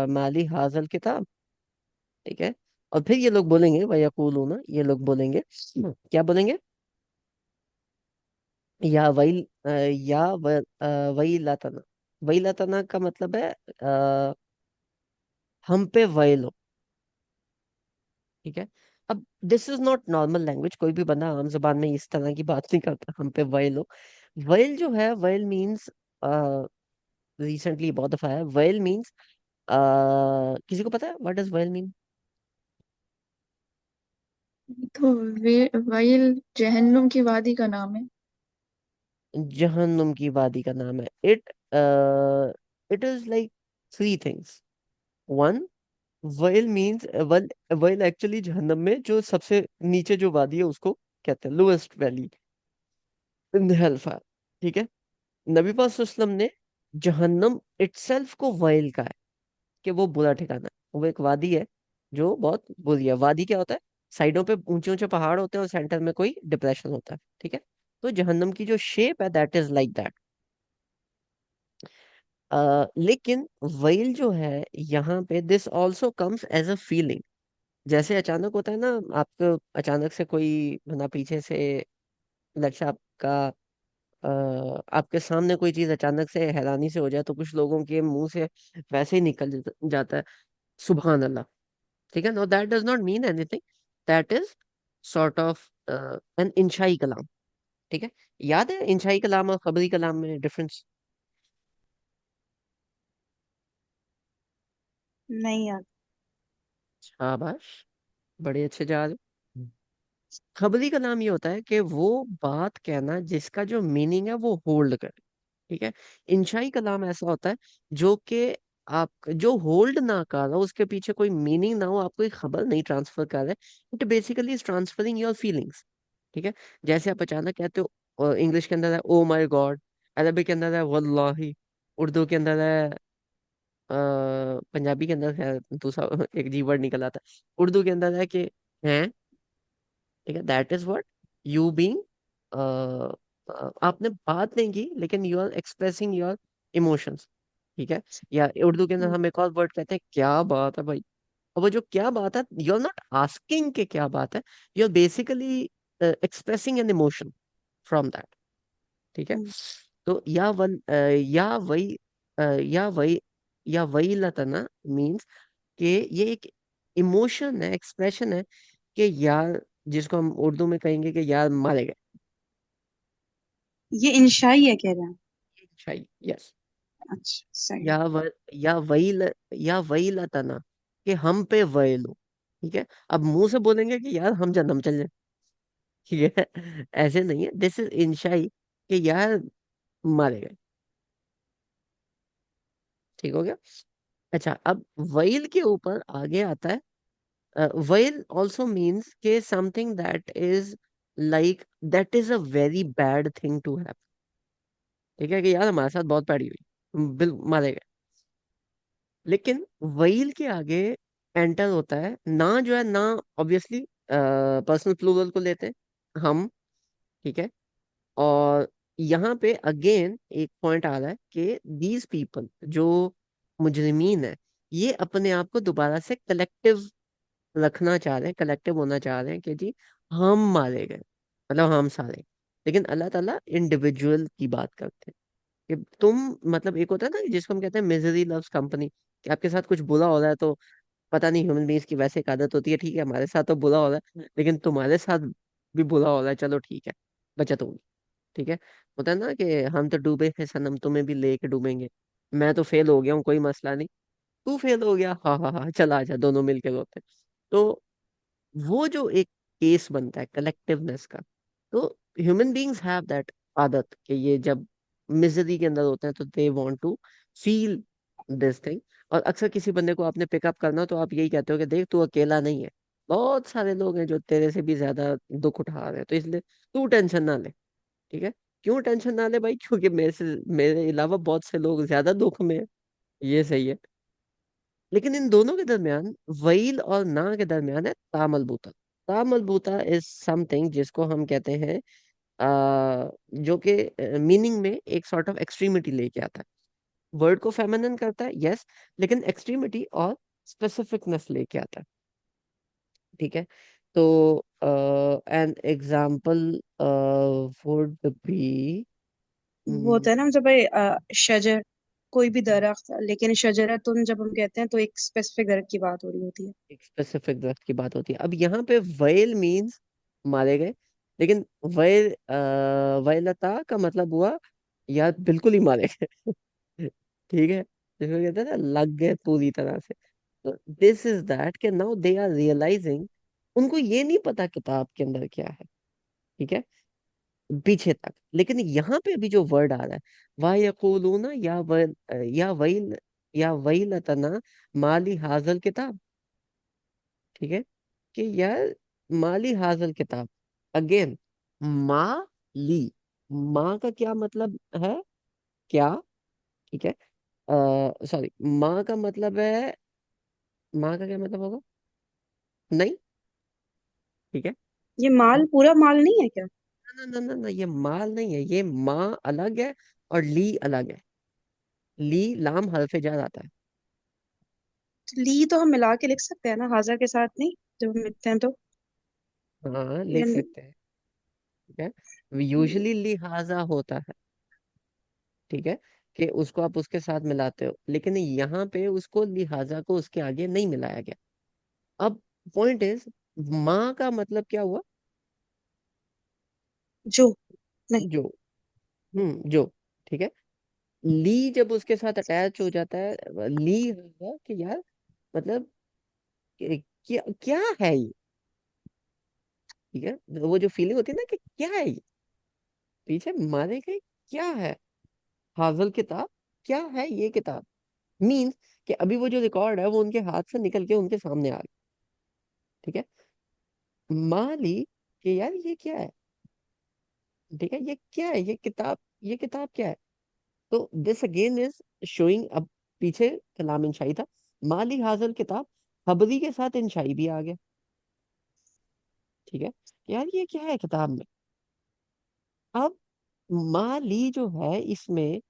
माली हाजल किताब। ठीक है, और फिर ये लोग बोलेंगे, वयकूलून ये लोग बोलेंगे, क्या बोलेंगे, या वैल या वैलतना। वैलतना का मतलब है हम पे वैल हो। ठीक है, अब this is not normal language, कोई भी बंदा आम जुबान में इस तरह की बात नहीं करता, हम पे वैल हो। वैल जो है, वैल मीन्स, रिसेंटली बहुत दफा है, वैल मीन्स, किसी को पता है व्हाट डज वैल मीन?
तो वे वाइल जहन्नुम की वादी का नाम है।
जहन्नुम की वादी का नाम है। It it is like three things. One, well means, well, well actually जहन्नम में जो सबसे नीचे जो वादी है उसको कहते हैं लोएस्ट वैली इन हेलफायर। ठीक है, नबी पाक सल्लल्लाहु अलैहि वसल्लम ने जहन्नम इटसेल्फ को वैल का है, कि वो बुरा ठिकाना है, वो एक वादी है जो बहुत बुरी है। वादी क्या होता है, साइडों पे ऊंचे ऊंचे पहाड़ होते हैं और सेंटर में कोई डिप्रेशन होता है। ठीक है, तो जहन्नम की जो शेप है दैट इज लाइक दैट। लेकिन वैल जो है यहाँ पे, this also comes as a feeling. जैसे अचानक होता है ना, आपको अचानक से कोई बंदा पीछे से, लक्षा आपका, आपके सामने कोई चीज अचानक से हैरानी से हो जाए तो कुछ लोगों के मुंह से वैसे ही निकल जाता है, सुबहान अल्लाह। ठीक है, no that does not mean anything, that is sort of an इंशाई कलाम। ठीक है, याद है इंशाई कलाम और खबरी कलाम में डिफरेंस?
नहीं यार।
शाबाश, बड़े अच्छे जा रहे हो। खबरी कलाम ये होता है कि वो बात कहना जिसका जो मीनिंग है वो होल्ड करे। ठीक है, इंशाई कलाम ऐसा होता है जो कि आप जो होल्ड ना कर रहा हो, उसके पीछे कोई मीनिंग ना हो, आपको एक खबर नहीं ट्रांसफर कर रहा है, it basically is transferring your feelings. ठीक है, जैसे आप अचानक कहते हो, इंग्लिश के अंदर है ओ माय गॉड, अरबिक के अंदर है वल्लाही, उर्दू के अंदर है, पंजाबी के अंदर है दूसरा एक जी वर्ड निकल आता है, उर्दू के अंदर है कि हैं। ठीक है, that is what you being, आपने बात नहीं की लेकिन you are expressing your emotions. ठीक है, या उर्दू के अंदर हम एक और वर्ड कहते हैं क्या बात है भाई। और वो जो क्या बात है, यू आर नॉट आस्किंग के क्या बात है, you are basically expressing an emotion from that. ठीक है, तो या वही या वही लतना मीन्स कि ये एक इमोशन है, एक्सप्रेशन है, कि यार, जिसको हम उर्दू में कहेंगे कि यार मारे गए।
ये इंशाई है कह रहे हैं।
शाही, यस।
अच्छा सही है।
या व, या वही लताना कि हम पे वैलो। ठीक है, अब मुंह से बोलेंगे कि यार हम जन्म चल जाए, ठीक है, ऐसे नहीं है, दिस इज इंशाई कि यार मारे गए। ठीक हो गया। अच्छा, अब वैल के ऊपर आगे आता है, वैल ऑल्सो मीन्स के something that is like, that is a very bad thing to have. ठीक है, कि यार हमारे साथ बहुत पैड़ी हुई, बिल मारे गए। लेकिन वैल के आगे एंटर होता है ना, जो है ना, ऑब्वियसली पर्सनल प्लूरल को लेते हैं हम। ठीक है, और यहाँ पे अगेन एक पॉइंट आ रहा है कि दीज पीपल जो मुजरिमीन है, ये अपने आप को दोबारा से कलेक्टिव रखना चाह रहे हैं, कलेक्टिव होना चाह रहे हैं कि जी हम मारे गए, मतलब हम सारे। लेकिन अल्लाह ताला इंडिविजुअल की बात करते हैं कि तुम, मतलब एक होता है ना जिसको हम कहते हैं मिजरी लव्स कंपनी, कि आपके साथ कुछ बुरा हो रहा है तो पता नहीं, ह्यूमन बीइंग्स की वैसे एक आदत होती है, ठीक है हमारे साथ तो बुरा हो रहा है लेकिन तुम्हारे साथ भी बुरा हो रहा है, चलो ठीक है, बचत होगी। ठीक है, होता है ना कि हम तो डूबे हैं सनम, तुम्हें भी लेके डूबेंगे, मैं तो फेल हो गया हूँ कोई मसला नहीं, तू फेल हो गया, हाँ हाँ हाँ चला आजा, दोनों मिलके रोते हैं। तो वो जो एक केस बनता है कलेक्टिवनेस का, तो ह्यूमन बीइंग्स हैव दैट आदत कि ये जब मिजरी के अंदर होते हैं तो they want to feel this thing. और अक्सर किसी बंदे को आपने पिकअप करना तो आप यही कहते हो कि देख तू अकेला नहीं है, बहुत सारे लोग हैं जो तेरे से भी ज्यादा दुख उठा रहे हैं, तो इसलिए तू टेंशन ना ले। ठीक है, क्यों टेंशन ना ले भाई, क्योंकि मेरे अलावा बहुत से लोग ज्यादा दुख में है, ये सही है। लेकिन इन दोनों के दरमियान, वैल और ना के दरमियान है तामलबूता। तामलबूता इज समथिंग जिसको हम कहते हैं जो कि मीनिंग में एक सॉर्ट ऑफ एक्सट्रीमिटी लेके आता है, वर्ड को फेमिनिन करता है, यस, लेकिन एक्सट्रीमिटी और स्पेसिफिकनेस लेके आता है। ठीक है, तो एन एग्जाम्पल वुड बी,
वो होता है ना जब भाई शजर, कोई भी दरख्त, लेकिन शजरतुन जब हम कहते हैं तो एक स्पेसिफिक दरख्त की बात हो रही होती है।
एक स्पेसिफिक दरख्त की बात होती है। अब यहाँ पे वैल मीन्स मारे गए, लेकिन वैलता का मतलब हुआ यार बिल्कुल ही मारे गए। ठीक है, जिसको कहते हैं ना लग गए पूरी तरह से। तो दिस इज दैट कि नाउ दे आर रियलाइजिंग, उनको ये नहीं पता किताब के अंदर क्या है। ठीक है, पीछे तक, लेकिन यहाँ पे अभी जो वर्ड आ रहा है, वाह यकूलूना या वैल, या वैलतना माली हाजल किताब। ठीक है, कि यार माली हाजल किताब, अगेन माली, माँ का क्या मतलब है, क्या। ठीक है, सॉरी, माँ का मतलब है, माँ का क्या मतलब होगा, नहीं। ठीक है,
ये माल पूरा माल नहीं है क्या?
ना ना ना ना, ये माल नहीं है, ये माँ अलग है और ली अलग है। ली लाम हल्फे जार आता है।
तो ली तो हम मिला के लिख सकते हैं ना हाजा के साथ, नहीं जब हम लिखते हैं तो?
हाँ लिख
यानी
सकते हैं। ठीक है, यूजुअली लिहाजा होता है। ठीक है, कि उसको आप उसके साथ मिलाते हो, लेकिन यहाँ पे उसको लिहाजा को उसके आगे नहीं मिलाया गया। अब पॉइंट इज, माँ का मतलब क्या हुआ,
जो, नहीं।
जो, जो। ठीक है, ली जब उसके साथ अटैच हो जाता है, ली हुआ कि यार, मतलब क्या क्या है ये। ठीक है, वो जो फीलिंग होती है ना कि क्या है ये, पीछे मारे गए, क्या है हाजल किताब, क्या है ये किताब, मीन्स कि अभी वो जो रिकॉर्ड है वो उनके हाथ से निकल के उनके सामने आ गया। ठीक है, माली कि यार ये क्या है। ठीक है, ये क्या है, ये किताब क्या है। तो दिस अगेन इज शोइंग, अब पीछे कलाम इंशाई था, माली हाजल किताब, खबरी के साथ इंशाई भी आ गया। ठीक है, यार ये क्या है किताब में। अब माली जो है इसमें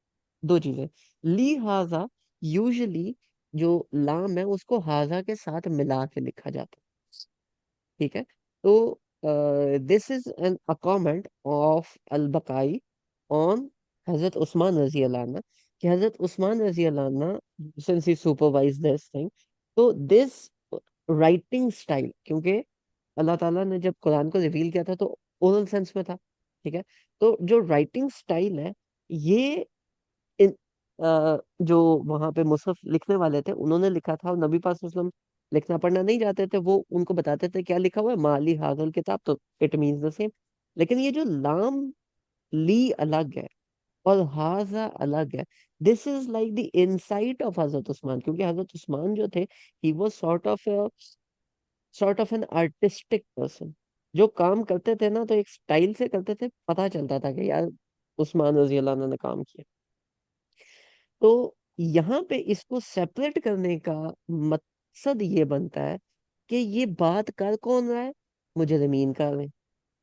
दो चीजें, ली हाजा, यूजुअली जो लाम है उसको हाजा के साथ मिला के लिखा जाता है। ठीक है, तो this is an a comment of अल बकाई ऑन हजरत उस्मान रजी अल्लाह अन्हु, कि हजरत उस्मान रजी अल्लाह अन्हु since he supervise this thing, तो दिस राइटिंग स्टाइल, क्योंकि अल्लाह ताला ने जब कुरान को रिवील किया था तो ओरल सेंस में था। ठीक है, तो जो राइटिंग स्टाइल है, ये जो वहां पे मुसहफ लिखने वाले थे उन्होंने लिखा था, और नबी पाक सल्लल्लाहु अलैहि वसल्लम लिखना पढ़ना नहीं जाते थे, वो उनको बताते थे क्या लिखा हुआ है, माली हाजल किताब, तो इट मीन्स द सेम। लेकिन ये जो लाम ली अलग है और हाजा अलग है, this is like the insight of हजरत उस्मान, क्योंकि हजरत उस्मान जो थे, he was sort of an artistic person. जो काम करते थे ना, तो एक स्टाइल से करते थे, पता चलता था कि यार उस्मान रजी अल्लाह अन्हु ने काम किया। तो यहाँ पे इसको सेपरेट करने का मकसद ये बनता है कि ये बात कर कौन रहा है, मुजरिमीन कर रहे हैं,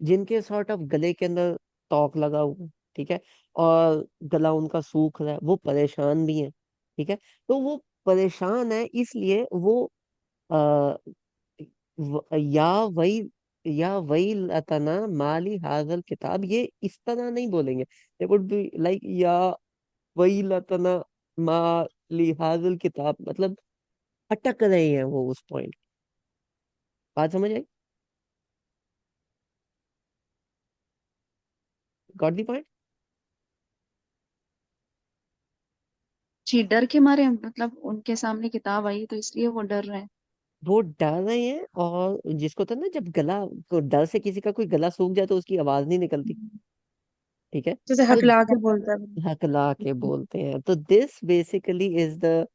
जिनके सॉर्ट ऑफ गले के अंदर तोक लगा हुआ है, ठीक है, और गला उनका सूख रहा है, वो परेशान भी है, ठीक है। तो वो परेशान है, इसलिए वो आ, या वही, या वही लतना माली हाजल किताब, ये इस तरह नहीं बोलेंगे, दे वुड बी लाइक या वही लतना माली हाजल किताब, मतलब अटक रहे हैं वो उस पॉइंट। बात समझ आई? Got the point?
जी, डर के मारे, मतलब उनके सामने किताब आई तो इसलिए वो डर रहे हैं।
वो डर रहे हैं, और जिसको तो ना, जब गला को डर से किसी का कोई गला सूख जाए तो उसकी आवाज नहीं निकलती, ठीक है,
जैसे
तो
हकला के बोलता है।
हकला के बोलते हैं। तो this basically is the,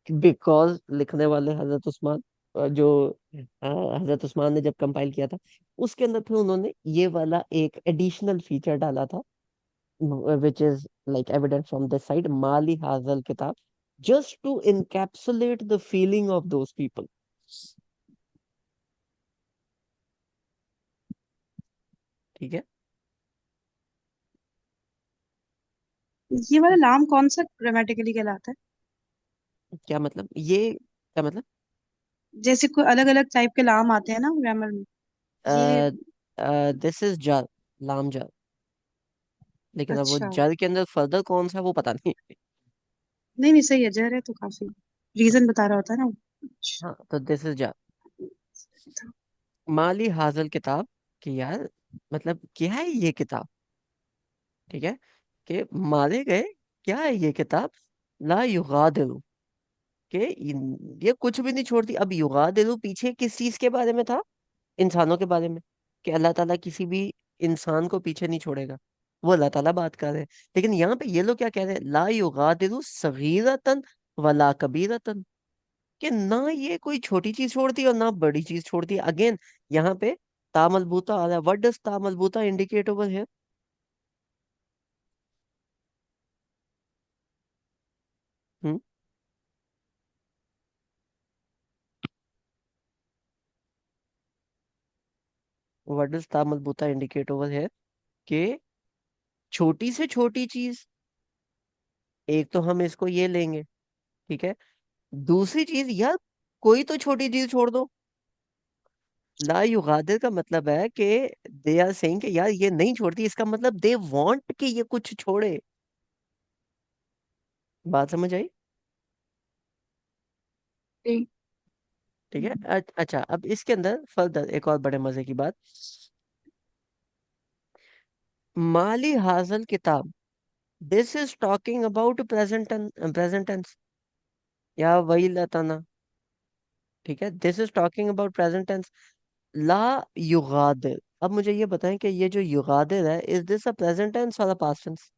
because लिखने वाले हजरत उस्मान, जो हजरत उस्मान ने जब कंपाइल किया था, उसके अंदर फिर उन्होंने ये वाला एक एडिशनल फीचर डाला था, which is like evident from this side, Mali Hazal Kitab, just to encapsulate the feeling of those people. ठीक है।
ये वाला नाम कौन सा ग्रामेटिकली कहलाता है?
क्या मतलब ये, क्या मतलब?
जैसे कोई अलग अलग टाइप के नाम आते हैं ना ग्रामर में, ये।
दिस इज जर, लाम जर, लेकिन अब वो
अच्छा।
जर के अंदर फर्दर कौन सा है वो पता नहीं।
नहीं नहीं, सही है, जहर है तो काफी रीजन बता रहा होता है ना। अच्छा।
हाँ, तो दिस इज जर, माली हाजल किताब, कि यार मतलब क्या है ये किताब, ठीक है, कि मारे गए, क्या है ये किताब, ला युगादिरु, कि ये कुछ भी नहीं छोड़ती। अब युगादिरु पीछे किस चीज के बारे में था, इंसानों के बारे में, कि अल्लाह ताला किसी भी इंसान को पीछे नहीं छोड़ेगा, वो अल्लाह ताला बात कर रहे हैं। लेकिन यहाँ पे ये लोग क्या कह रहे हैं, ला युगादिरु सगीरतन वला कबीरतन, कि ना ये कोई छोटी चीज छोड़ती है और ना बड़ी चीज छोड़ती है। अगेन यहाँ पे तामलबूता आ रहा है, व्हाट डज तामलबूता indicate over here? Hmm, what does तामलबूता इंडिकेट ओवर हियर, कि छोटी से छोटी चीज, एक तो हम इसको ये लेंगे, ठीक है, दूसरी चीज यार, कोई तो छोटी चीज छोड़ दो। ला युगादिर का मतलब है कि दे आर सेइंग कि यार ये नहीं छोड़ती, इसका मतलब दे वांट कि ये कुछ छोड़े। बात समझ आई?
जी।
ठीक है। अच्छा, अब इसके अंदर फर्दर एक और बड़े मजे की बात, माली हाजल किताब, this is talking about present, present tense, या वही लताना, ठीक है, this is talking about present tense, ला युगादिर। अब मुझे ये बताएं कि ये जो युगादिर है, is this a present tense और अ पास्ट टेंस?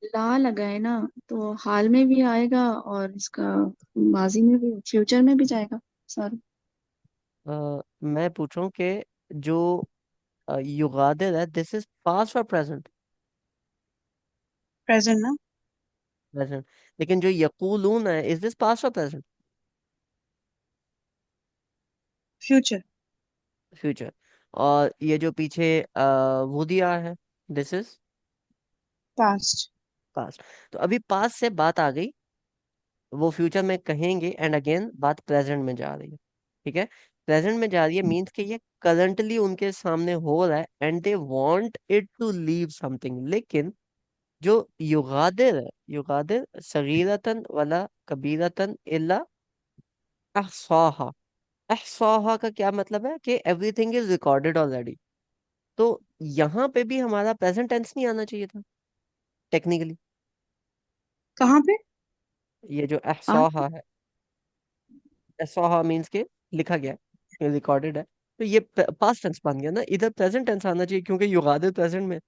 ला लगा है ना, तो हाल में भी आएगा और इसका माजी में भी, फ्यूचर में भी जाएगा सर।
मैं पूछूं कि जो युगादिर है, दिस इज पास्ट और प्रेजेंट?
प्रेजेंट ना।
प्रेजेंट। लेकिन जो यकूलून है, इज दिस पास्ट और प्रेजेंट?
फ्यूचर।
फ्यूचर। और ये जो पीछे वो दिया है, दिस इज
पास्ट।
पास्ट। तो अभी पास्ट से बात आ गई, वो फ्यूचर में कहेंगे, एंड अगेन बात प्रेजेंट में जा रही है, ठीक है, प्रेजेंट में जा रही है, मीन्स कि ये करंटली उनके सामने हो रहा है, and they want it to leave something. लेकिन जो युगादिर है, युगादिर सगीरतन वला कबीरतन इल्ला अहसाहा, अहसाहा का क्या मतलब है, कि एवरीथिंग इज रिकॉर्डेड ऑलरेडी। तो यहाँ पे भी हमारा प्रेजेंट टेंस नहीं आना चाहिए था टेक्निकली,
कहाँ पे?
ये जो
कहाँ?
अहसाहा है, अहसाहा मीन्स के लिखा गया है, रिकॉर्डेड है। तो ये पास्ट टेंस बन गया ना, इधर प्रेजेंट टेंस आना चाहिए क्योंकि युगादिर प्रेजेंट में,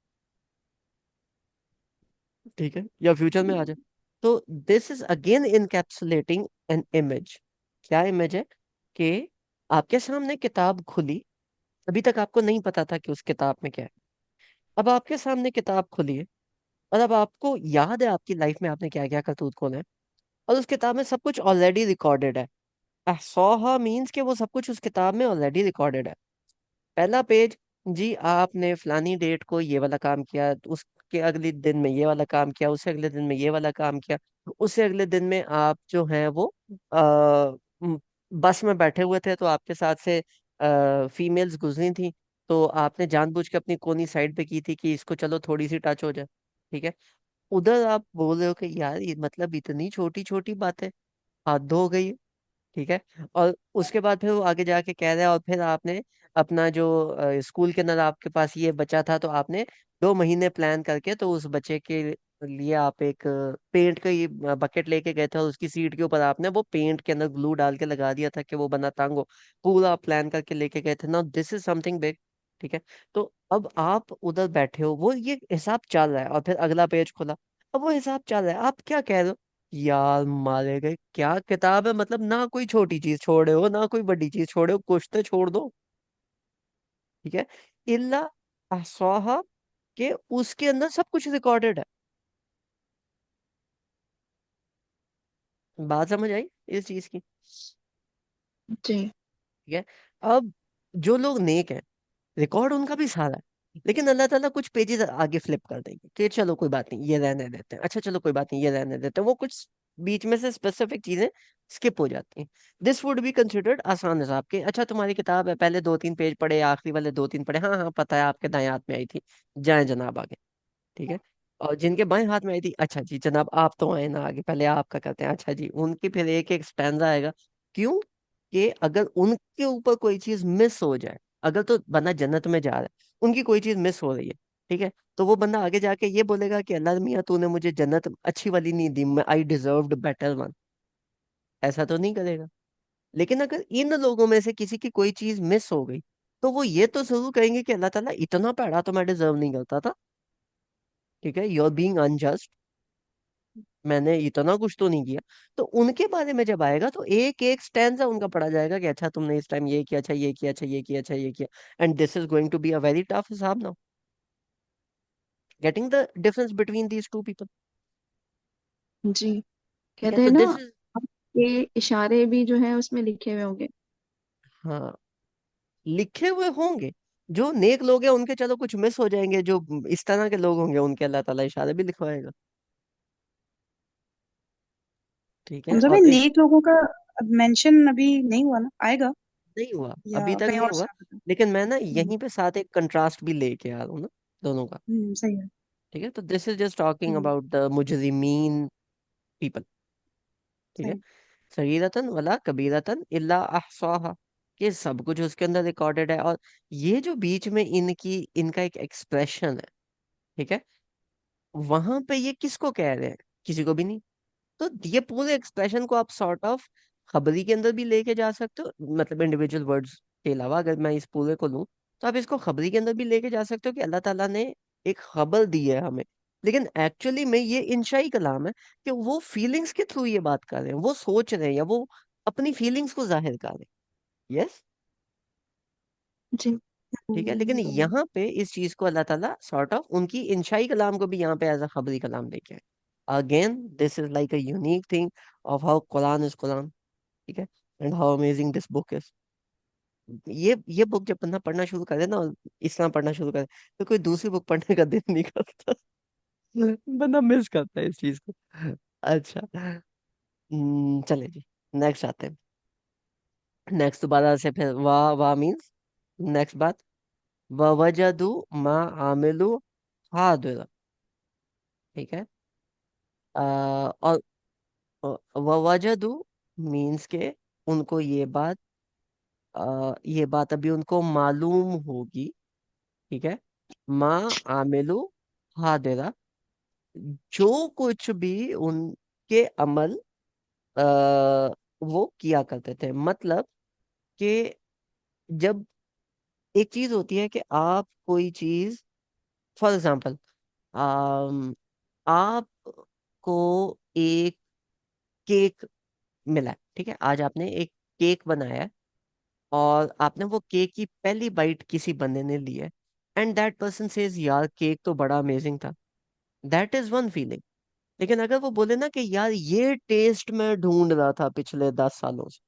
ठीक है, या फ्यूचर में आ जाए। तो this is again इनकैप्सुलेटिंग an image. क्या इमेज है? कि आपके सामने किताब खुली, अभी तक आपको नहीं पता था कि उस किताब में क्या है। अब आपके सामने किताब खुली है, और अब आपको याद है आपकी लाइफ में आपने क्या क्या करतूत खोले हैं, और उस किताब में सब कुछ ऑलरेडी रिकॉर्डेड है। सौहा मीन्स कि वो सब कुछ उस किताब में ऑलरेडी रिकॉर्डेड है। पहला पेज, जी आपने फलानी डेट को ये वाला काम किया, तो उसके अगले दिन में ये वाला काम किया, उससे अगले दिन में ये वाला काम किया, उससे अगले दिन में आप जो है वो म, बस में बैठे हुए थे, तो आपके साथ से फीमेल्स गुजरी थी, तो आपने जानबूझ के अपनी कोनी साइड पे की थी कि इसको चलो थोड़ी सी टच हो जाए, ठीक है। उधर आप बोल रहे हो कि यार ये मतलब इतनी छोटी छोटी बातें, हाथ धो गई, ठीक है। और उसके बाद फिर वो आगे जाके कह रहा है, और फिर आपने अपना जो स्कूल के अंदर आपके पास ये बच्चा था, तो आपने 2 महीने प्लान करके तो उस बच्चे के लिए आप एक पेंट का ये बकेट लेके गए थे, और उसकी सीट के ऊपर आपने वो पेंट के अंदर ग्लू डाल के लगा दिया था कि वो बना तंग हो। पूरा प्लान करके लेके गए थे ना, दिस इज समथिंग बिग, ठीक है। तो अब आप उधर बैठे हो, वो ये हिसाब चल रहा है, और फिर अगला पेज खुला, अब वो हिसाब चल रहा है, आप क्या कह रहे हो? यार मारे गए, क्या किताब है, मतलब ना कोई छोटी चीज छोड़े हो ना कोई बड़ी चीज छोड़े हो, कुछ तो छोड़ दो, ठीक है। इल्ला अहसाहा, के उसके अंदर सब कुछ रिकॉर्डेड है। बात समझ आई इस चीज की?
जी।
ठीक है। अब जो लोग नेक हैं, रिकॉर्ड उनका भी सारा है, लेकिन अल्लाह ताला कुछ पेजेस आगे फ्लिप कर देंगे कि चलो कोई बात नहीं ये रहने देते हैं, अच्छा चलो कोई बात नहीं ये रहने देते हैं, वो कुछ बीच में से स्पेसिफिक चीजें स्किप हो जाती हैं। दिस वुड बी कंसिडर्ड आसान हिसाब के, अच्छा तुम्हारी किताब है, पहले 2-3 पेज पढ़े, आखिरी वाले 2-3 पढ़े, हाँ हाँ पता है आपके दाएं हाथ में आई थी, जाए जनाब आगे, ठीक है। और जिनके बाएं हाथ में आई थी, अच्छा जी जनाब आप तो आए ना आगे, पहले आपका करते हैं, अच्छा जी, उनकी फिर एक एक स्टैंजा आएगा। क्यों? कि अगर उनके ऊपर कोई चीज मिस हो जाए, अगर तो बंदा जन्नत में जा रहा है, उनकी कोई चीज मिस हो रही है, ठीक है, तो वो बंदा आगे जाके ये बोलेगा कि अल्लाह मियाँ तूने मुझे जन्नत अच्छी वाली नहीं दी, मैं आई डिजर्व्ड बेटर वन, ऐसा तो नहीं करेगा। लेकिन अगर इन लोगों में से किसी की कोई चीज मिस हो गई, तो वो ये तो जरूर कहेंगे कि अल्लाह ताला इतना पैड़ा तो मैं डिजर्व नहीं करता था, ठीक है, यू आर बीइंग अनजस्ट, मैंने इतना कुछ तो नहीं किया। तो उनके बारे में जब आएगा, तो एक एक स्टैंजा उनका पढ़ा जाएगा कि अच्छा तुमने इस टाइम ये किया, अच्छा ये किया, अच्छा ये किया, अच्छा ये किया, and this is going to be a very tough हिसाब now, getting the difference between these two people,
जी।
ठीक है।
कहते हैं
तो
ना,
दिस इज,
ये इशारे भी जो है उसमें लिखे हुए होंगे।
हाँ, लिखे हुए होंगे। जो नेक लोग हैं उनके चलो कुछ मिस हो जाएंगे, जो इस तरह के लोग होंगे उनके अल्लाह ताला इशारे भी लिखवाएगा, ठीक है।
मतलब ये
और इस,
नेक लोगों का मेंशन अभी नहीं हुआ ना, आएगा
नहीं हुआ,
या
अभी तक
कहीं
नहीं
और
हुआ,
से आएगा?
लेकिन मैं ना
हम्म।
यहीं पे साथ एक कंट्रास्ट भी लेके आ रहा हूँ ना, दोनों का,
सही है।
ठीक है। तो this is just talking
hmm.
About the मुजरिमीन पीपल, ठीक है।
सही।
सगीरतन वला कबीरतन इल्ला अहसाहा, ये सब कुछ उसके अंदर रिकॉर्डेड है। और ये जो बीच में इनकी इनका एक एक्सप्रेशन है, ठीक है, वहां पे ये किसको कह रहे हैं? किसी को भी नहीं। तो ये पूरे एक्सप्रेशन को आप सॉर्ट ऑफ खबरी के अंदर भी लेके जा सकते हो, मतलब इंडिविजुअल वर्ड्स के अलावा अगर मैं इस पूरे को लूं, तो आप इसको खबरी के अंदर भी लेके जा सकते हो कि अल्लाह ताला ने एक खबर दी है हमें। लेकिन एक्चुअली में ये इंशाई कलाम है, कि वो फीलिंग्स के थ्रू ये बात कर रहे हैं, वो सोच रहे हैं, या वो अपनी फीलिंग्स को जाहिर कर रहे हैं, यस,
जी।
ठीक है। लेकिन यहाँ पे इस चीज को अल्लाह ताला सॉर्ट ऑफ उनकी इंशाई कलाम को भी यहाँ पे एज अ खबरी कलाम लेके आए। Again this is like a unique thing of how Quran is Quran, ठीक है, and how amazing this book is. ये बुक जब बंदा पढ़ना शुरू करे ना, और इस्लाम पढ़ना शुरू करे, तो कोई दूसरी बुक पढ़ने का दिल नहीं करता, बंदा मिस करता है इस चीज को। अच्छा, चले जी, नेक्स्ट आते हैं। नेक्स्ट दोबारा से फिर वाह वाह मीन्स नेक्स्ट बात, वजदू मा आमिलू हादिर, ठीक है। और वजदू मीन्स के उनको ये बात अभी उनको मालूम होगी, ठीक है। माँ आमिलू हादिरा, जो कुछ भी उनके अमल आ, वो किया करते थे, मतलब कि जब एक चीज होती है कि आप कोई चीज, फॉर एग्जाम्पल, आपको एक केक मिला है, ठीक है, आज आपने एक केक बनाया है, और आपने वो केक की पहली बाइट किसी बंदे ने ली है, एंड दैट पर्सन सेज यार केक तो बड़ा अमेजिंग था, दैट इज वन फीलिंग। लेकिन अगर वो बोले ना कि यार ये टेस्ट मैं ढूंढ रहा था पिछले 10 सालों से,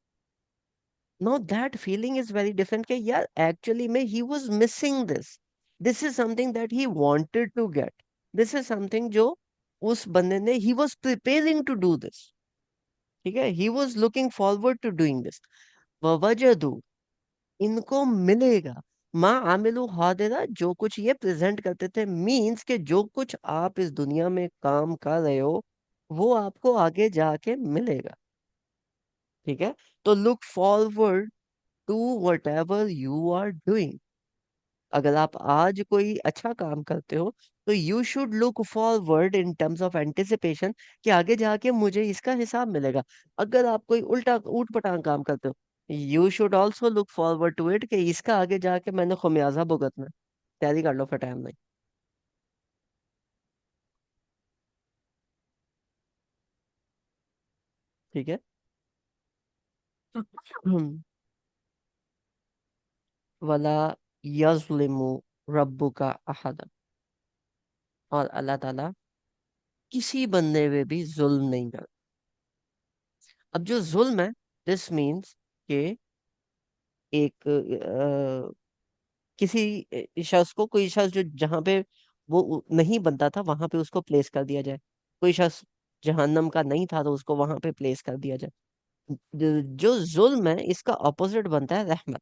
no that feeling is very different, कि यार एक्चुअली में he was missing this, this is something that he wanted to get, this is something जो उस बंदे ने, he was preparing to do this, ठीक है, he was looking forward to doing this, ववजदू इनको मिलेगा माँ आमिलू हादिरा, जो कुछ ये प्रेजेंट करते थे, मीन्स के जो कुछ आप इस दुनिया में काम कर रहे हो वो आपको आगे जाके मिलेगा, ठीक है। तो look forward to whatever you are doing, अगर आप आज कोई अच्छा काम करते हो तो you should look forward in terms of anticipation कि आगे जाके मुझे इसका हिसाब मिलेगा। अगर आप कोई उल्टा ऊट पटांग काम करते हो, you should also look forward to it कि इसका आगे जाके मैंने खुमियाजा भुगतना है। तैयारी कर लो फिर, टाइम नहीं। ठीक है। हम्म, वला यज़लिमु रब्बुका अहद, और अल्लाह ताला किसी बंदे पे भी जुल्म नहीं करता। अब जो जुल्म है, दिस मीन्स के एक किसी शख्स को, कोई शख्स जो जहां पे वो नहीं बनता था वहां पे उसको प्लेस कर दिया जाए, कोई शख्स जहन्नम का नहीं था तो उसको वहां पे प्लेस कर दिया जाए। जो जुल्म है इसका ऑपोजिट बनता है रहमत।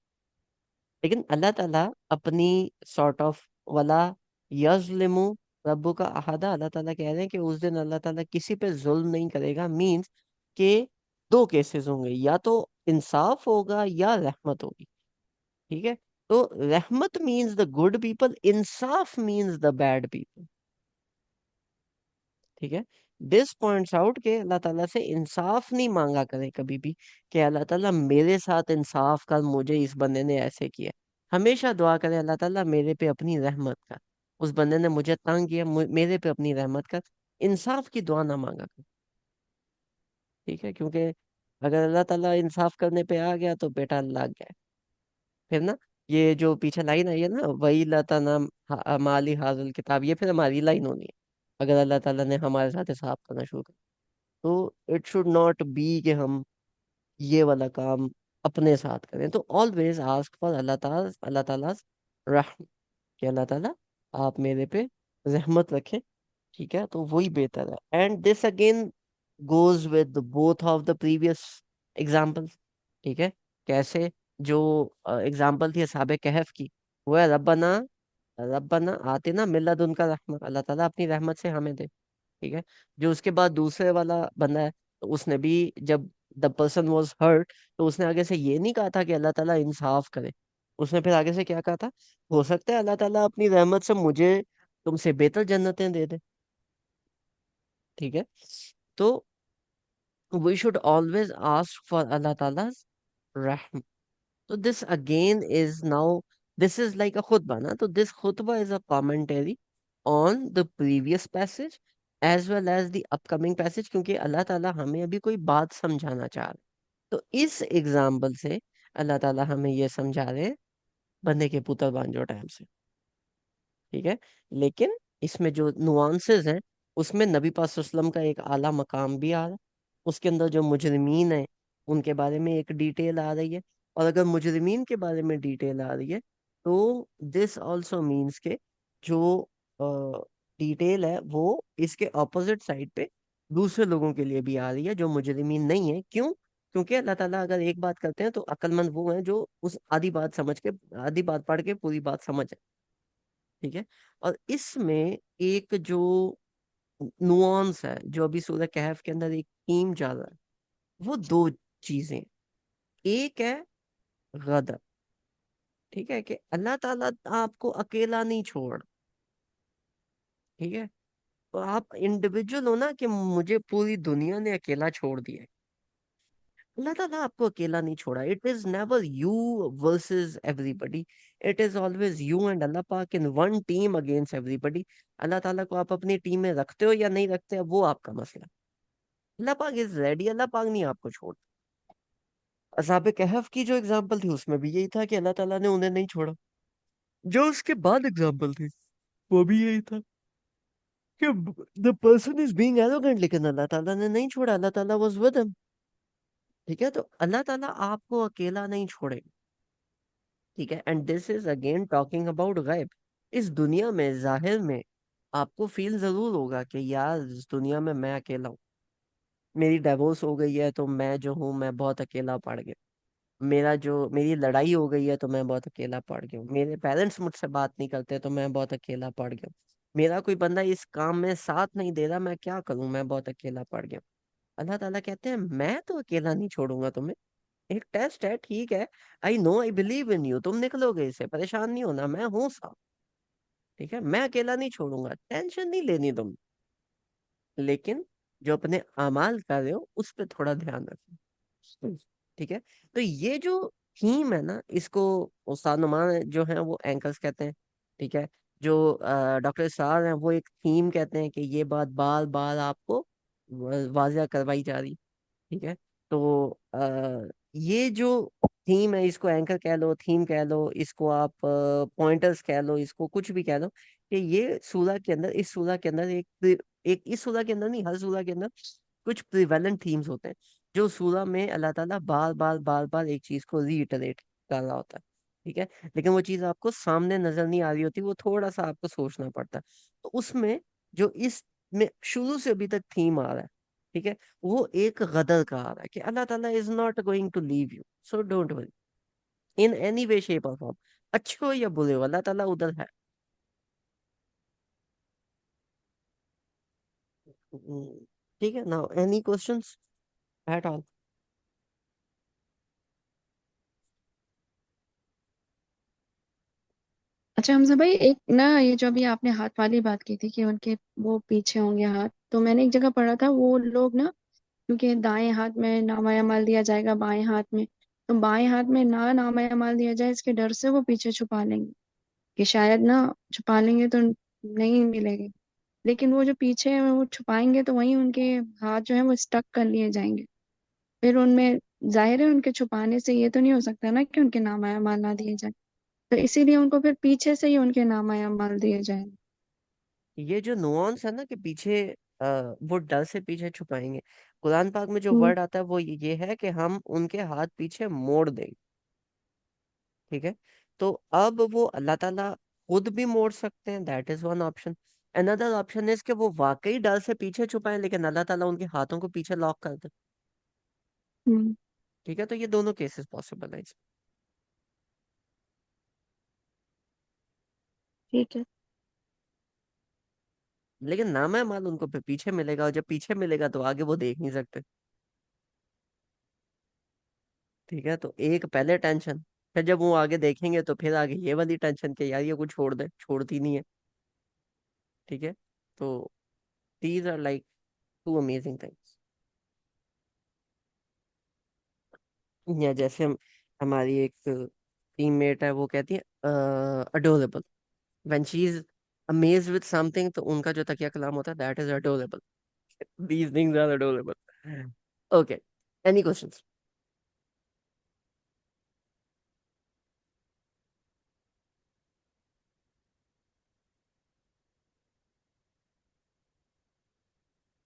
लेकिन अल्लाह ताला अपनी सॉर्ट ऑफ वला यज़लिमु रब्बु का अहदा, अल्लाह ताला कह रहे हैं कि उस दिन अल्लाह ताला किसी पे जुल्म नहीं करेगा, मींस के दो केसेस होंगे, या तो इंसाफ होगा या रहमत होगी, ठीक है। तो रहमत means the good people, Insaf means the bad people, ठीक है। दिस पॉइंट्स आउट के अल्लाह ताला से इंसाफ नहीं मांगा करें कभी भी, कि अल्लाह ताला मेरे साथ इंसाफ कर, मुझे इस बंदे ने ऐसे किया। हमेशा दुआ करें अल्लाह ताला मेरे पे अपनी रहमत कर, उस बंदे ने मुझे तंग किया, मेरे पे अपनी रहमत कर। इंसाफ की दुआ ना मांगा कर, ठीक है, क्योंकि अगर अल्लाह ताला इंसाफ करने पे आ गया तो बेटा लग गया फिर ना। ये जो पीछे लाइन आई है ना, वही लताना माली हाजुल किताब, ये फिर हमारी लाइन होनी है अगर अल्लाह ताला ने हमारे साथ हिसाब करना शुरू कर। तो इट शुड नॉट बी कि हम ये वाला काम अपने साथ करें। तो ऑलवेज आस्क फॉर अल्लाह ताला रहम, कि अल्लाह ताला आप मेरे पे रहमत रखें, ठीक है, तो वही बेहतर है। And this again goes with both of the previous examples, ठीक है। कैसे, जो एग्जाम्पल थी असहाबे कहफ की, वो है रब्बना, रब्बना आतिना मिन लदुनका रहमत, अल्लाह ताला अपनी रहमत से हमें दे, ठीक है। जो उसके बाद दूसरे वाला बंदा है, तो उसने भी जब द पर्सन वाज हर्ट, तो उसने आगे से ये नहीं कहा था कि अल्लाह ताला इंसाफ करे, उसने फिर आगे से क्या कहा था, हो सकता है अल्लाह ताला अपनी रहमत से मुझे तुमसे बेहतर जन्नतें दे दे, ठीक है। तो we should always ask for Allah ताला रहम। तो this again is now, this is like a khutbah na, तो this khutbah is a commentary on the previous passage as well as the upcoming passage, क्योंकि अल्लाह ताला हमें अभी कोई बात समझाना चाह रहे हैं। तो इस एग्जाम्पल से अल्लाह ताला हमें ये समझा रहे हैं, बंदे के पुत्र बन जाओ टाइम से, ठीक है। लेकिन इसमें जो नुआंसेस हैं, उसमें नबी पाक सल्लल्लाहु अलैहि वसल्लम का एक आला मकाम भी आ रहा है, उसके अंदर जो मुजरिमीन है उनके बारे में एक डिटेल आ रही है। और अगर मुजरिमीन के बारे में डिटेल आ रही है, तो दिस आल्सो मीन्स के जो डिटेल है वो इसके ऑपोजिट साइड पे दूसरे लोगों के लिए भी आ रही है जो मुजरिमीन नहीं है। क्यों? क्योंकि अल्लाह ताला अगर एक बात करते हैं तो अक्लमंद वो हैं जो उस आधी बात समझ के, आधी बात पढ़ के पूरी बात समझ, ठीक है। और इसमें एक जो नुआंस है, जो अभी सूरह कहफ के अंदर एक थीम चल रहा है, वो दो चीजें, एक है गदर, ठीक है, कि अल्लाह ताला आपको अकेला नहीं छोड़, ठीक है। आप इंडिविजुअल हो ना, कि मुझे पूरी दुनिया ने अकेला छोड़ दिया है। अल्लाह ताला आपको अकेला नहीं छोड़ा। It is never you versus everybody. It is always you and Allah पाक in one team against everybody. अल्लाह ताला को आप अपनी टीम में रखते हो या नहीं रखते, वो आपका मसला। अल्लाह पाक इज रेडी, अल्लाह पाक नहीं आपको छोड़। असहाब कहफ की जो एग्जाम्पल थी उसमें भी यही था कि अल्लाह ताला ने उन्हें नहीं छोड़ा। जो उसके बाद एग्जाम्पल थी वो भी यही था कि the person is being arrogant, लेकिन अल्लाह ताला ने नहीं छोड़ा, अल्लाह ताला वाज विद हिम। ठीक है, तो अल्लाह ताला आपको अकेला नहीं छोड़ेगा। ठीक है, and this is again talking about गायब। इस दुनिया में जाहिर में आपको फील जरूर होगा कि यार इस दुनिया में मैं अकेला हूँ। मेरी डिवोर्स हो गई है तो मैं जो हूँ मैं बहुत अकेला पड़ गया। मेरी लड़ाई हो गई है तो मैं बहुत अकेला पड़ गया हूँ। मेरे पेरेंट्स मुझसे बात नहीं करते तो मैं बहुत अकेला पड़ गया हूँ। मेरा कोई बंदा इस काम में साथ नहीं दे रहा, मैं क्या करूं, मैं बहुत अकेला पड़ गया हूँ। अल्लाह ताला कहते हैं मैं तो अकेला नहीं छोड़ूंगा तुम्हें। एक टेस्ट है, ठीक है। I know, I believe in you, तुम निकलोगे इससे, परेशान नहीं होना, मैं हूं साथ। ठीक है, मैं अकेला नहीं छोड़ूंगा, टेंशन नहीं लेनी तुम। लेकिन जो अपने अमाल कर रहे हो उस पर थोड़ा ध्यान रखो। ठीक है, तो ये जो थीम है ना, इसको उस्ताद नुमान जो है वो एंकर्स कहते हैं। ठीक है, जो डॉक्टर इसरार हैं वो एक थीम कहते हैं कि ये बात बार बार आपको वाजिया करवाई जा रही। ठीक है, तो ये जो थीम है, इसको एंकर कह लो, थीम कह लो, इसको आप पॉइंटर्स कह लो, इसको कुछ भी कह लो, कि ये सूरा के अंदर, इस सूरा के अंदर एक इस सूरा के अंदर नहीं, हर सूरा के अंदर कुछ प्रिवेलेंट थीम्स होते हैं, जो सूरा में अल्लाह ताला बार बार बार बार एक चीज को रीइटरेट कर रहा होता है। ठीक है, लेकिन वो चीज आपको सामने नजर नहीं आ रही होती, वो थोड़ा सा आपको सोचना पड़ता है। तो उसमें जो इस में शुरू से अभी तक थीम आ रहा है, ठीक है, वो एक गदर का आ रहा है कि अल्लाह ताला is not going to leave you, so don't worry in any way shape और फॉर्म। अच्छे हो या बुरे हो, अल्लाह ताला उधर है। हम्म, ठीक है ना, एनी क्वेश्चंस एट ऑल?
अच्छा हमजा भाई, एक ना ये जो अभी आपने हाथ वाली बात की थी कि उनके वो पीछे होंगे हाथ, तो मैंने एक जगह पढ़ा था वो लोग ना, क्योंकि दाएं हाथ में नामाया माल दिया जाएगा बाएं हाथ में, तो बाएं हाथ में ना नामाया माल दिया जाए इसके डर से वो पीछे छुपा लेंगे कि शायद ना छुपा लेंगे तो नहीं मिलेंगे। लेकिन वो जो पीछे है वो छुपाएंगे तो वहीं उनके हाथ जो है वो स्टक कर लिए जाएंगे। फिर उनमें जाहिर है उनके छुपाने से ये तो नहीं हो सकता ना कि उनके नामाया माल ना दिए जाए, तो इसीलिए उनको फिर पीछे से ही उनके नामाया माल दिए जाए।
ये जो नुआंस है ना कि पीछे वो डर से पीछे छुपाएंगे, कुरान पाक में जो
हम्म।
वर्ड आता है वो ये है कि हम उनके हाथ पीछे मोड़ देंगे। ठीक है, तो अब वो अल्लाह ताला खुद भी मोड़ सकते हैं, that is one option. Another option is कि वो वाकई डर से पीछे छुपाएं, लेकिन अल्लाह ताला उनके हाथों को पीछे लॉक कर दे।
हम्म।
ठीक है, तो ये दोनों केसेस पॉसिबल है इसमें।
ठीक है।
लेकिन नाम है माल उनको फिर पीछे मिलेगा, और जब पीछे मिलेगा तो आगे वो देख नहीं सकते। ठीक है, तो एक पहले टेंशन, फिर जब वो आगे देखेंगे तो फिर आगे ये वाली टेंशन कि यार ये कुछ छोड़ दे, छोड़ती नहीं है। ठीक है, तो these are like two amazing things. या जैसे हमारी एक टीममेट है, वो कहती है adorable, when she is amazed with something, तो उनका जो तकिया कलाम होता है that is adorable. These things are adorable. Okay, any questions?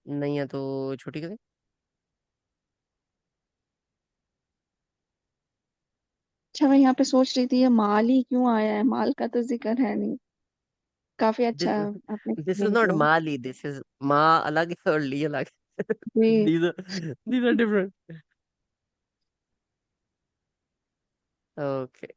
नहीं है तो छुट्टी करें।
अच्छा मैं यहाँ पे सोच रही थी ये माल ही क्यों आया है, माल का तो जिक्र है नहीं। काफी अच्छा
दिस
आपने
दिस इज
एक्सप्लेन
नॉट
किया।
माली, दिस इज माँ अलग है और ली अलग है।
जी।
these are different. Okay.